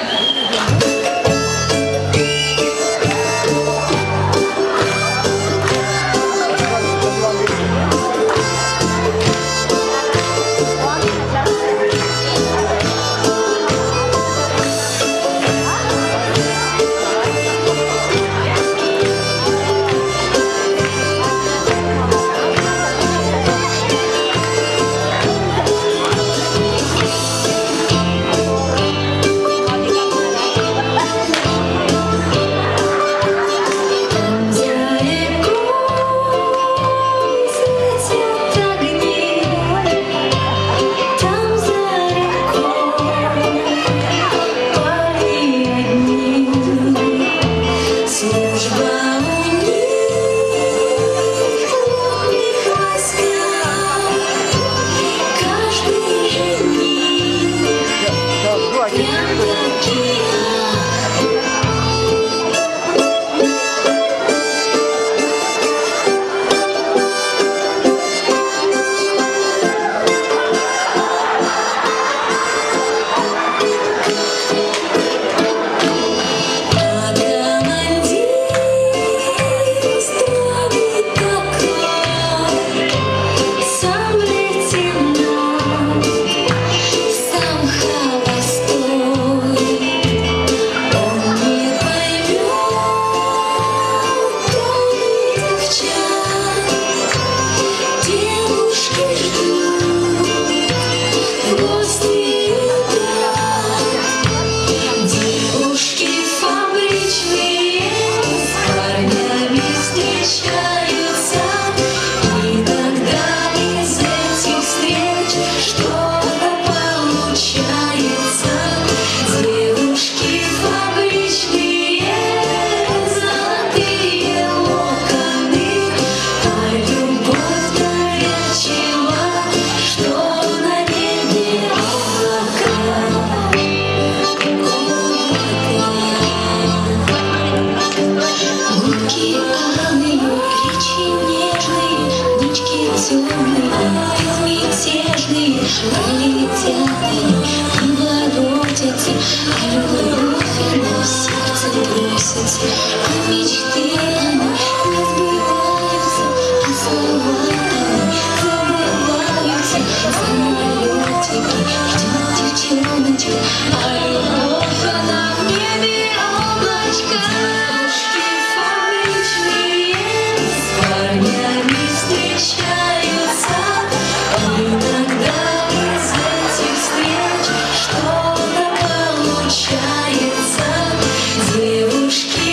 [SPEAKER 7] Девушки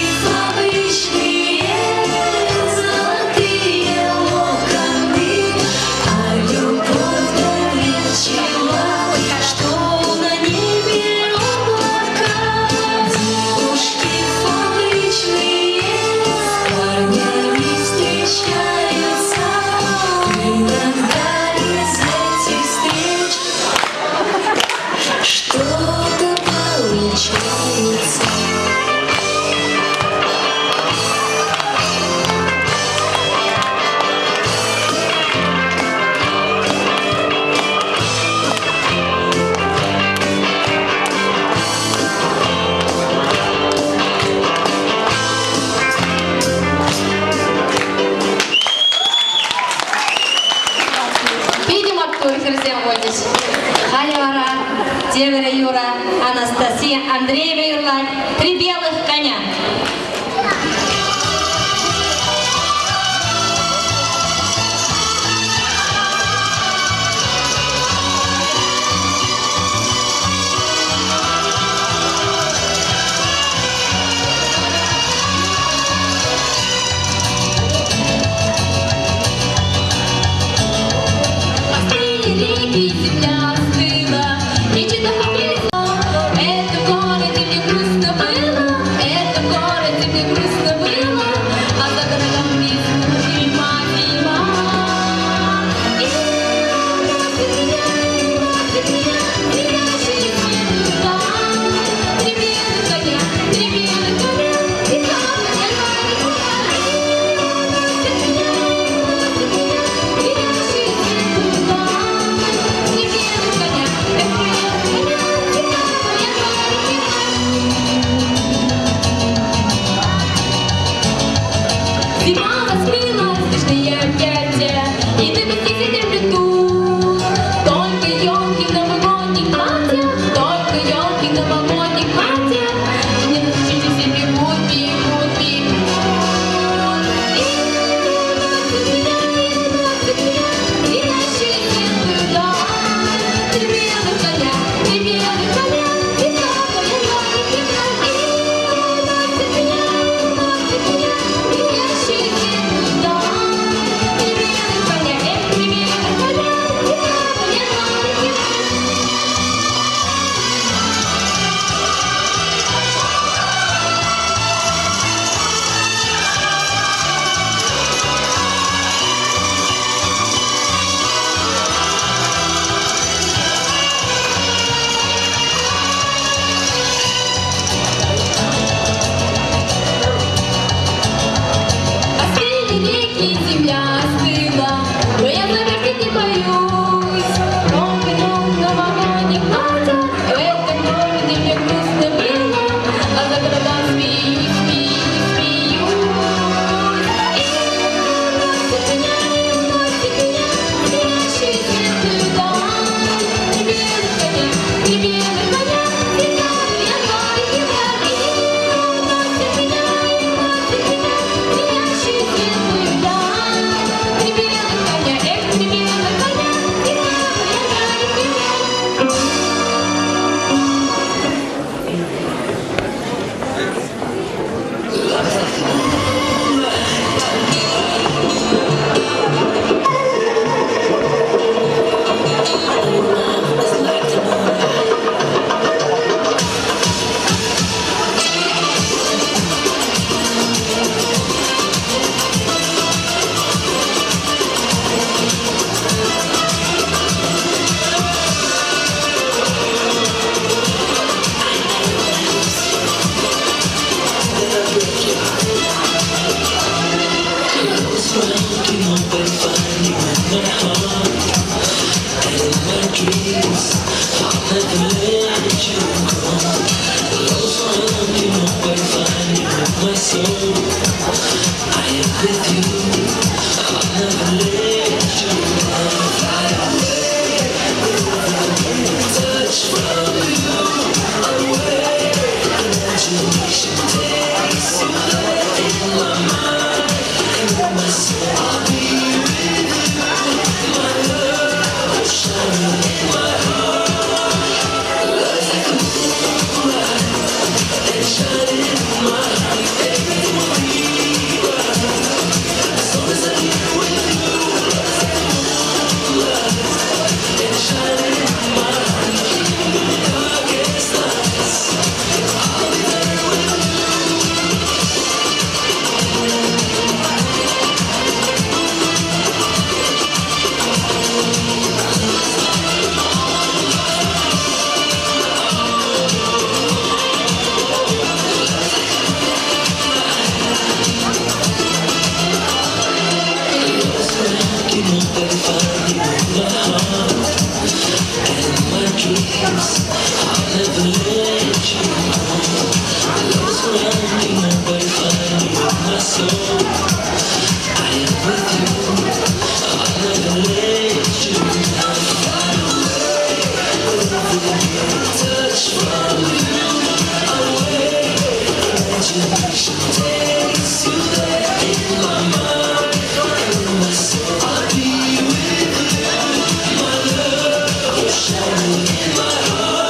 [SPEAKER 11] Shining in my heart.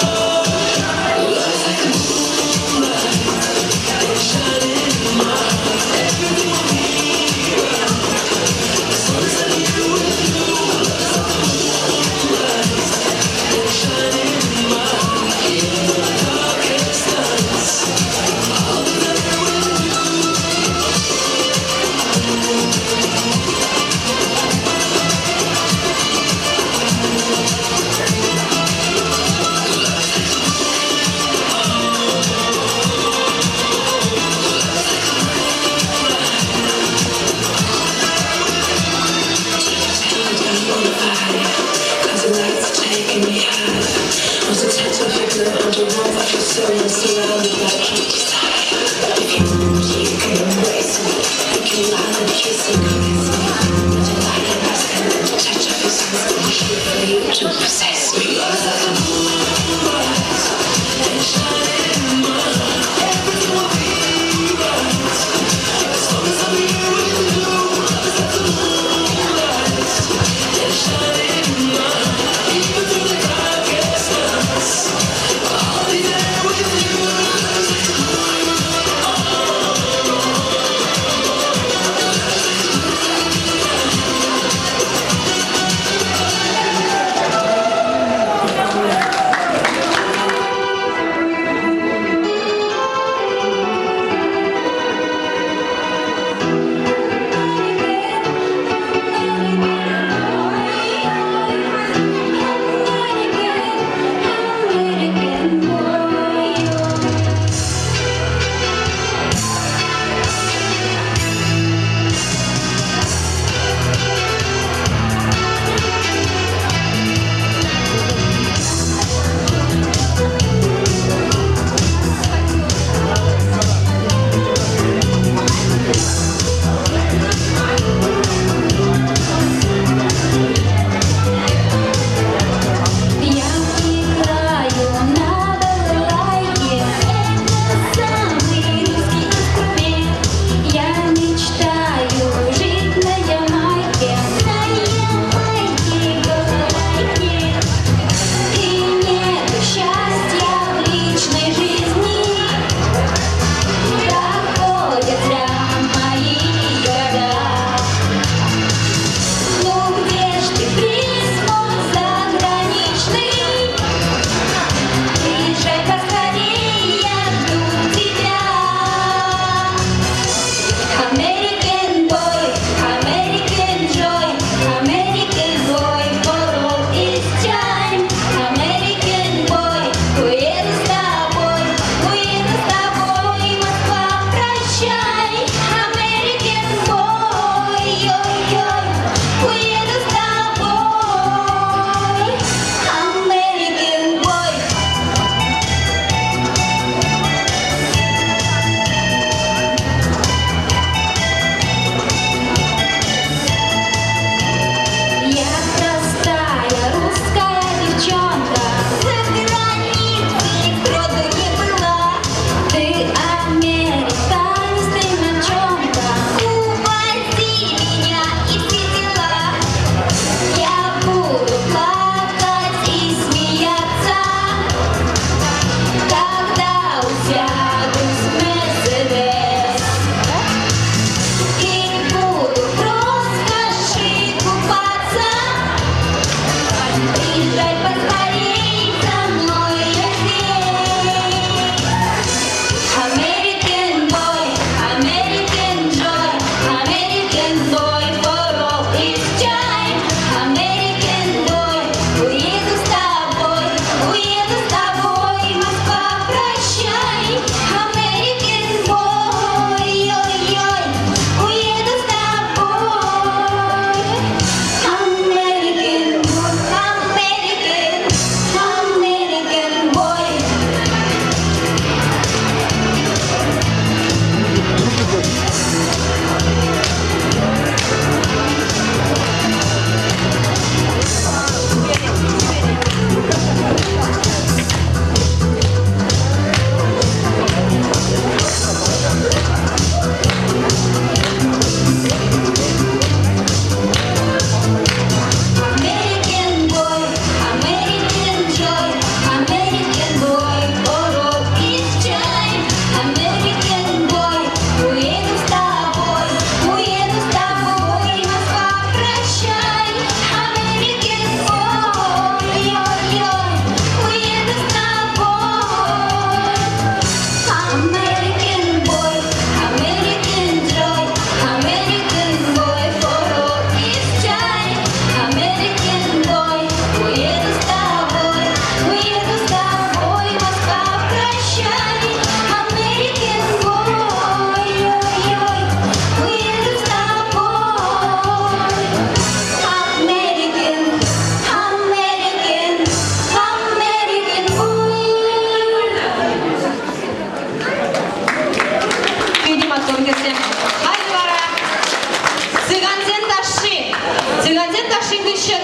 [SPEAKER 3] için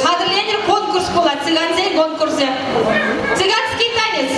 [SPEAKER 3] hazırlayan konkurs болады, цыганский конкурсы. Цыганский танец.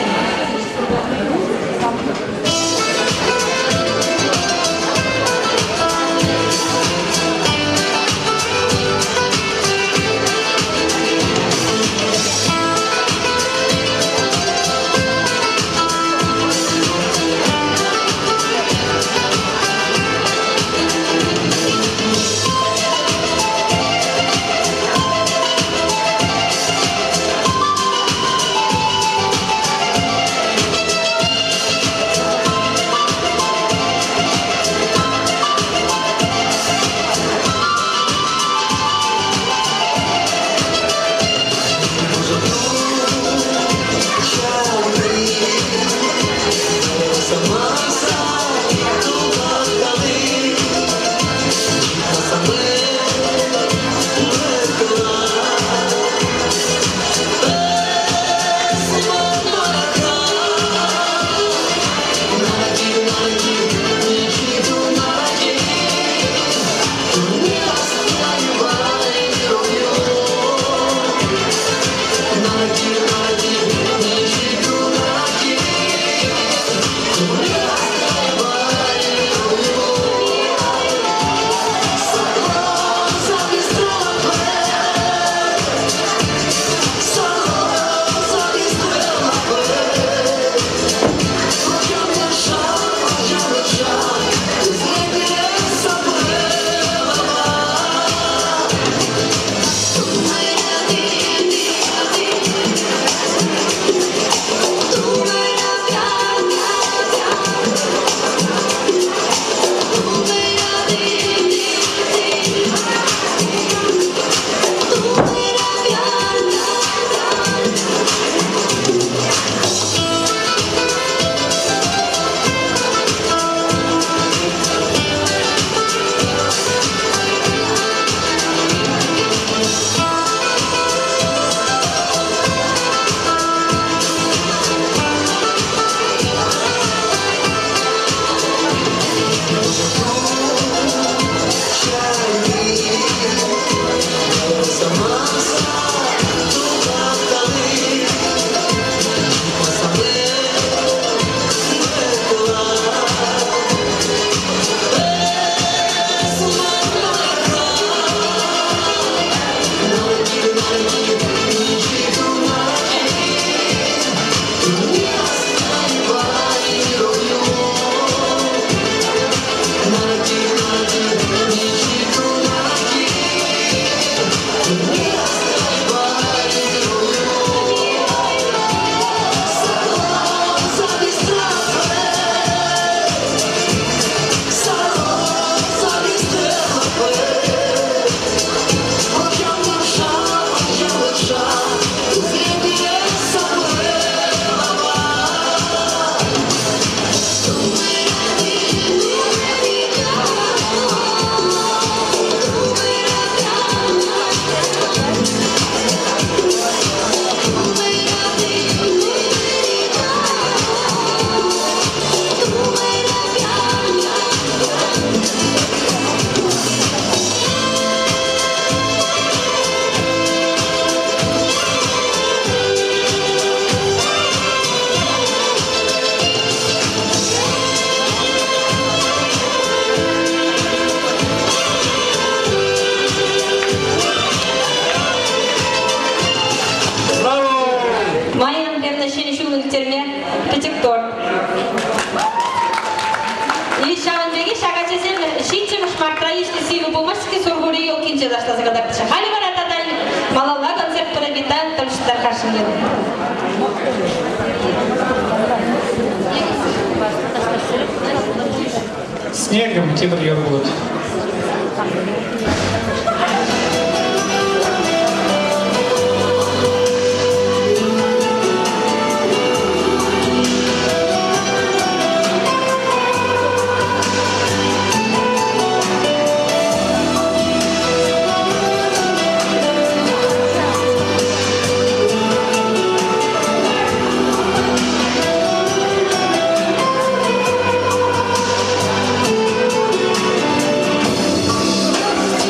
[SPEAKER 8] Снегом Тимур Ергут.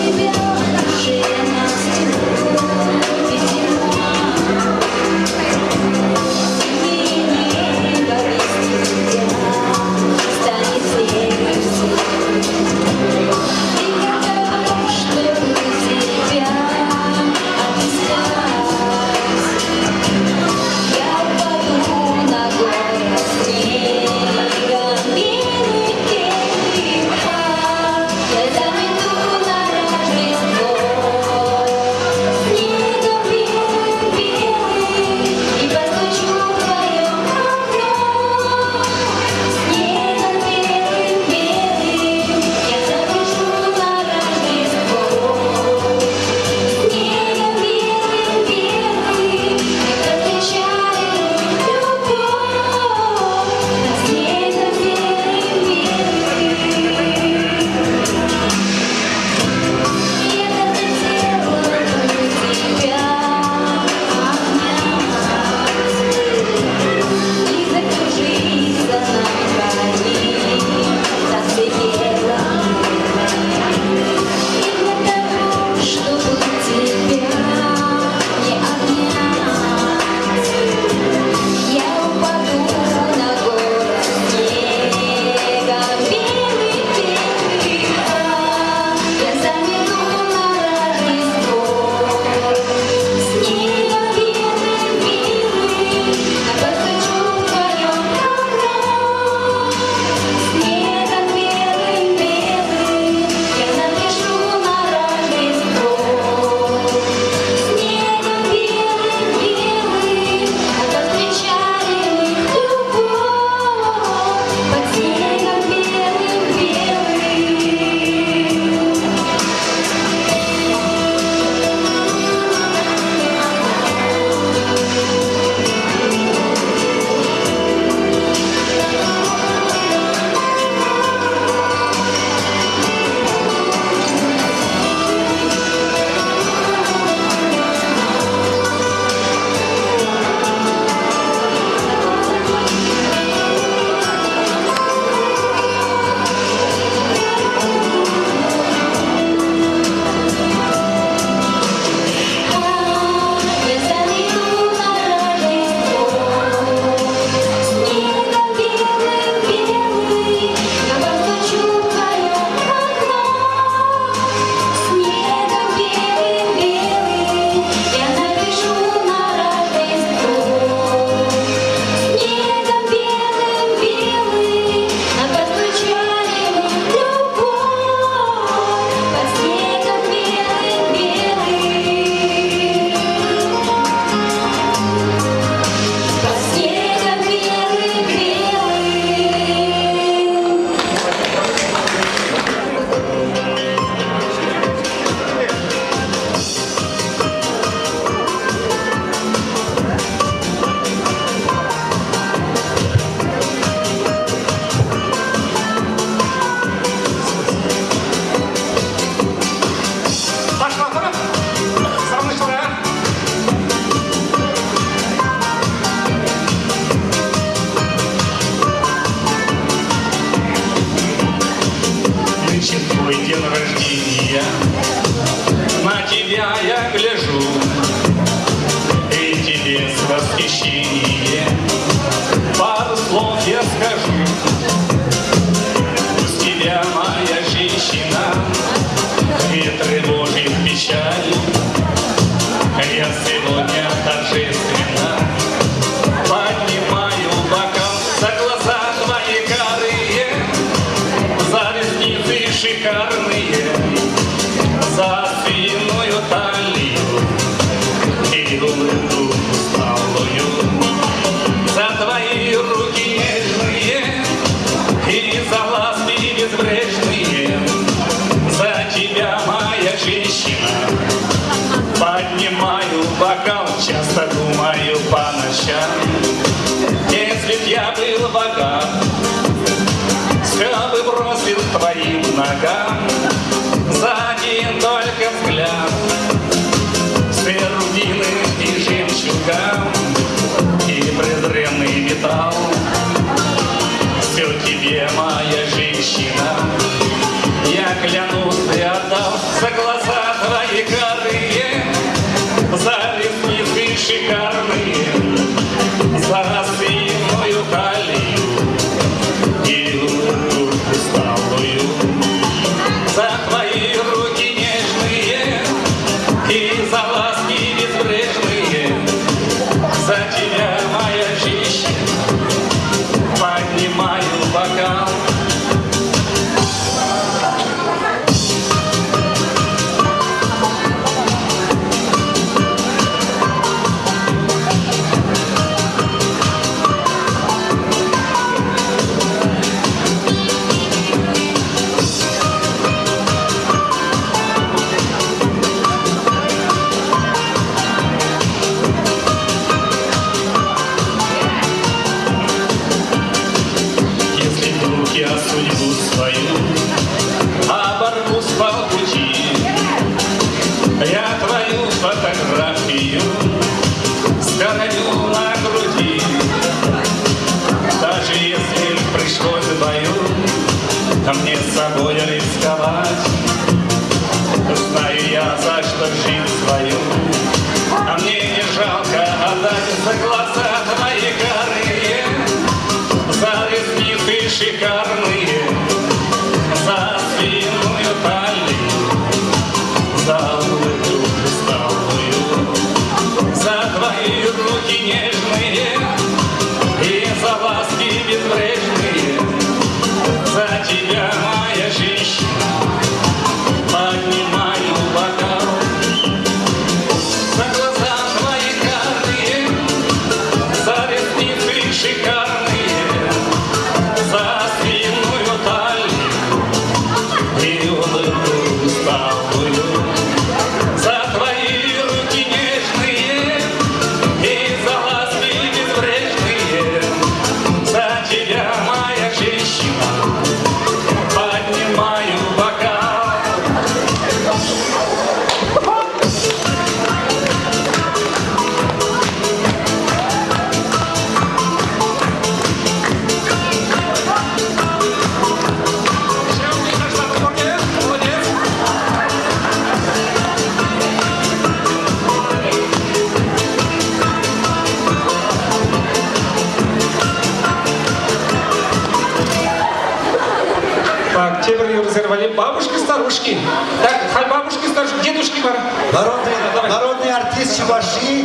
[SPEAKER 7] Тебе
[SPEAKER 8] близится твой день рождения, на тебя я гляжу, и тебе с восхищением пару слов я скажу. Пусть тебя, моя женщина, ветры Божьих печали, я сегодня торжественно поднимаю бокал за глаза твои карые, за ресницы шикарные, за свиную талию и улыбку усталую, за твои руки нежные и за ласки безбрежные, за тебя, моя женщина, поднимаю бокал, часто думаю по ночам. Если б я был богат, все бы бросил к твоим ногам за один только взгляд все рубины и жемчуга и презренный металл. Все тебе, моя женщина, я клянусь, ты отдал за глаза твои карые, за ресницы шикарные, за свиную талию и улыбку усталую, за твои руки нежные и за ласки безбрежные, за тебя, моя женщина, поднимаю бокал. Я судьбу свою оборву с полпути, я твою фотографию сгораю на груди. Даже если пришлось в бою мне с собой рисковать, знаю я, за что жизнь свою, а мне не жалко отдать за глаза твои карые, за ресницы шикарные, за свиную талию, за улыбку усталую, за твои руки нежные и за ласки безбрежные, за тебя, моя женщина, поднимаю бокал. За глаза твои карие, за ресницы шикарные, за свиную талию и улыбку усталую, за твои руки нежные и за ласки безбрежные, за тебя, моя женщина, поднимаю бокал. Так, те разорвали бабушки-старушки. Так, хай бабушки-старушки, дедушки бар.
[SPEAKER 5] Народный артист Чебаши.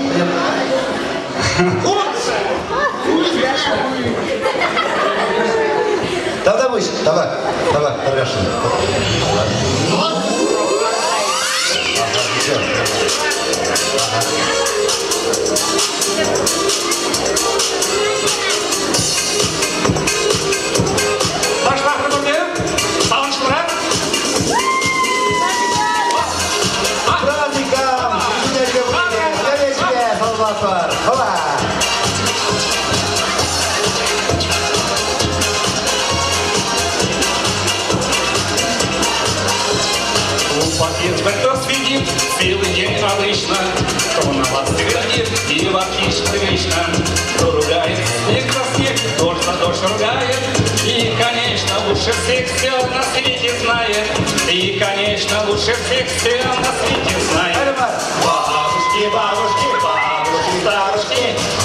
[SPEAKER 5] Давай, выше, давай, Таргашин.
[SPEAKER 8] Пошла, пробуди. Салончик,
[SPEAKER 5] Праздником! Я тебе, Салватор! Хола!
[SPEAKER 8] Пакет кто свидит, целый день обычно, кто на вас твердит и воткишет вечно, кто ругает снег за снег, дождь за дождь ругает, и, конечно, лучше всех все на свете знает. И, конечно, лучше всех все на свете знает. Бабушки, бабушки, бабушки, старушки,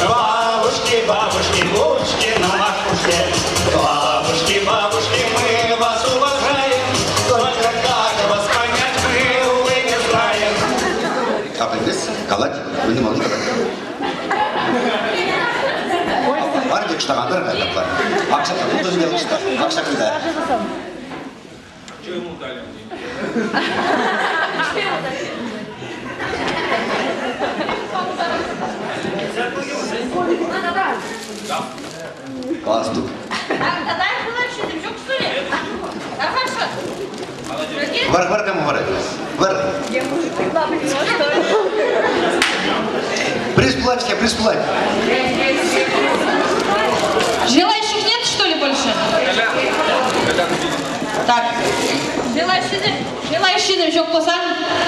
[SPEAKER 8] бабушки, бабушки, бабушки на макушке. Бабушки, бабушки, мы вас уважаем, только как вас понять мы, увы, не знаем.
[SPEAKER 5] Апельдес, калать, вы не можете. Бар деп штағандар қайтапар. Ақшақа бұл дүнде қышта. Ақшақа да. Галстук. Бар кому бар? Бар. Присплатьте, присплатьте.
[SPEAKER 3] Желающих нет, что ли, больше? Так. Желающих жоқ болса,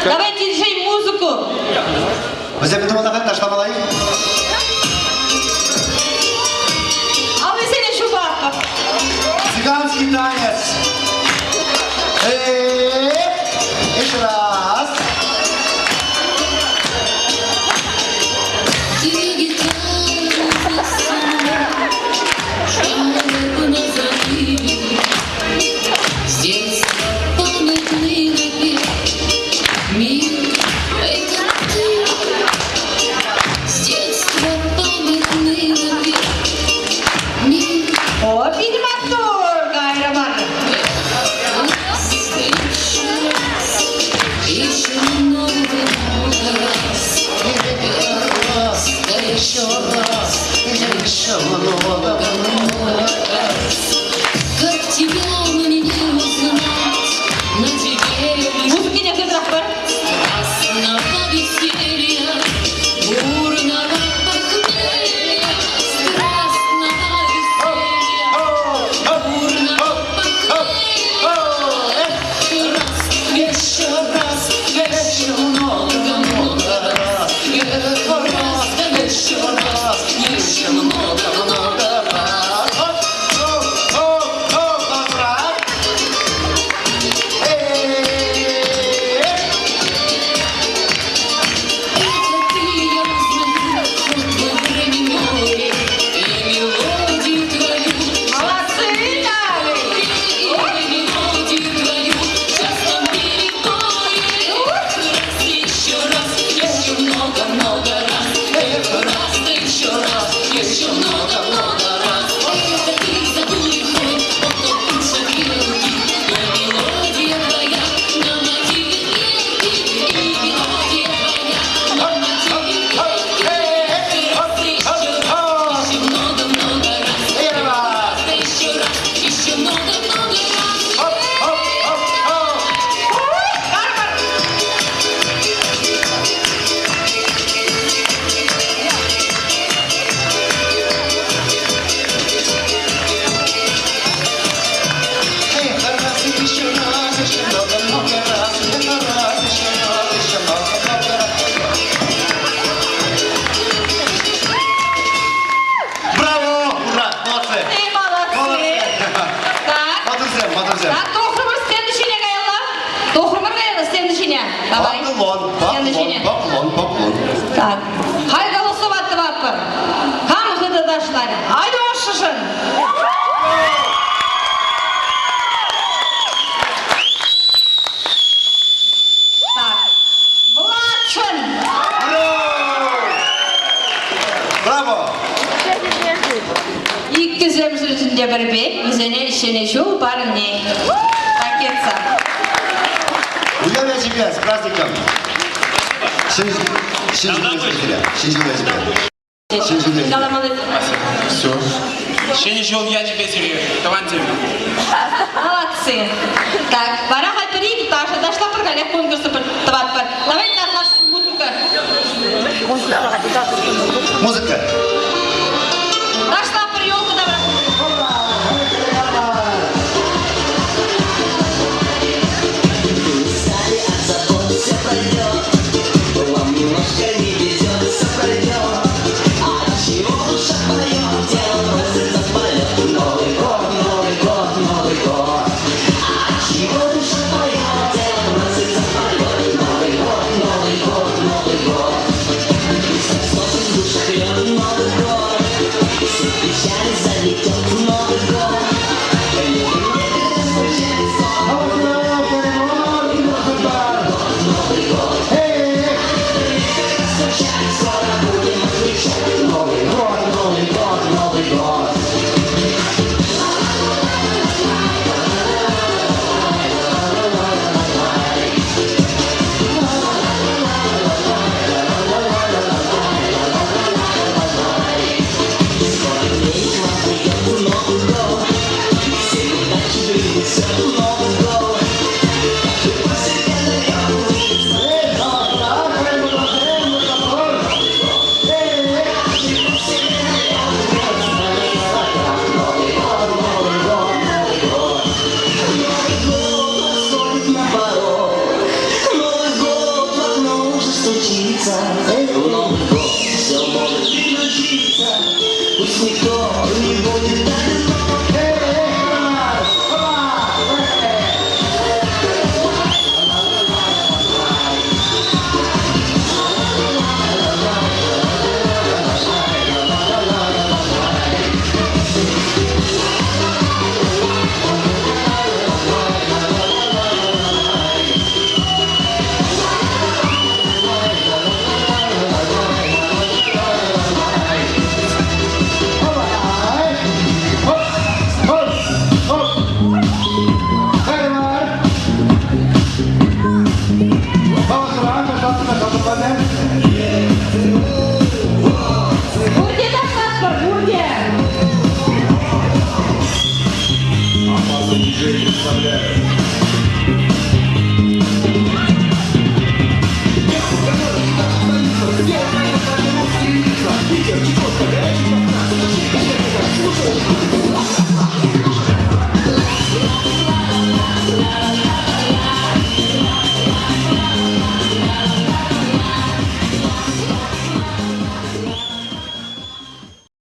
[SPEAKER 3] давайте диджей музыку.
[SPEAKER 5] Вы забыли на ташламалай?
[SPEAKER 3] А вы сели Шубаков.
[SPEAKER 5] Цыганский танец. Еще раз.
[SPEAKER 3] О, фильм актор Гайраман.
[SPEAKER 5] Еще много.
[SPEAKER 7] Как тебя мне узнать, на тебе
[SPEAKER 3] Музыки не кыдрахпар.
[SPEAKER 7] страстного веселья, бурного похмелья, страстного веселья, бурного похмелья. Еще раз, еще много раз, еще много раз.
[SPEAKER 5] Поклон.
[SPEAKER 3] Так. Хай голосувати ваппар. Хам гыдадашлар. Айда ошышын. Так. Владшын.
[SPEAKER 5] Браво!
[SPEAKER 3] İlk zemsüzünde bir bey, bizene işine şu barıne. Пакетса.
[SPEAKER 5] Уявляй тебя с праздником.
[SPEAKER 8] Все. Еще ничего, я тебе серьезно. Давайте.
[SPEAKER 3] Молодцы. Так, пора хоть даже дошла программа конкурса товар. Давайте нам нашу музыка.
[SPEAKER 5] Музыка.
[SPEAKER 3] Дошла приемка, давай.
[SPEAKER 7] Новый год, Новый год, Новый год. случится, в Новый год все может превратиться. Пусть никто не будет далеко.
[SPEAKER 4] Бурде тастар, бурде!
[SPEAKER 5] Опасный диджей представляет.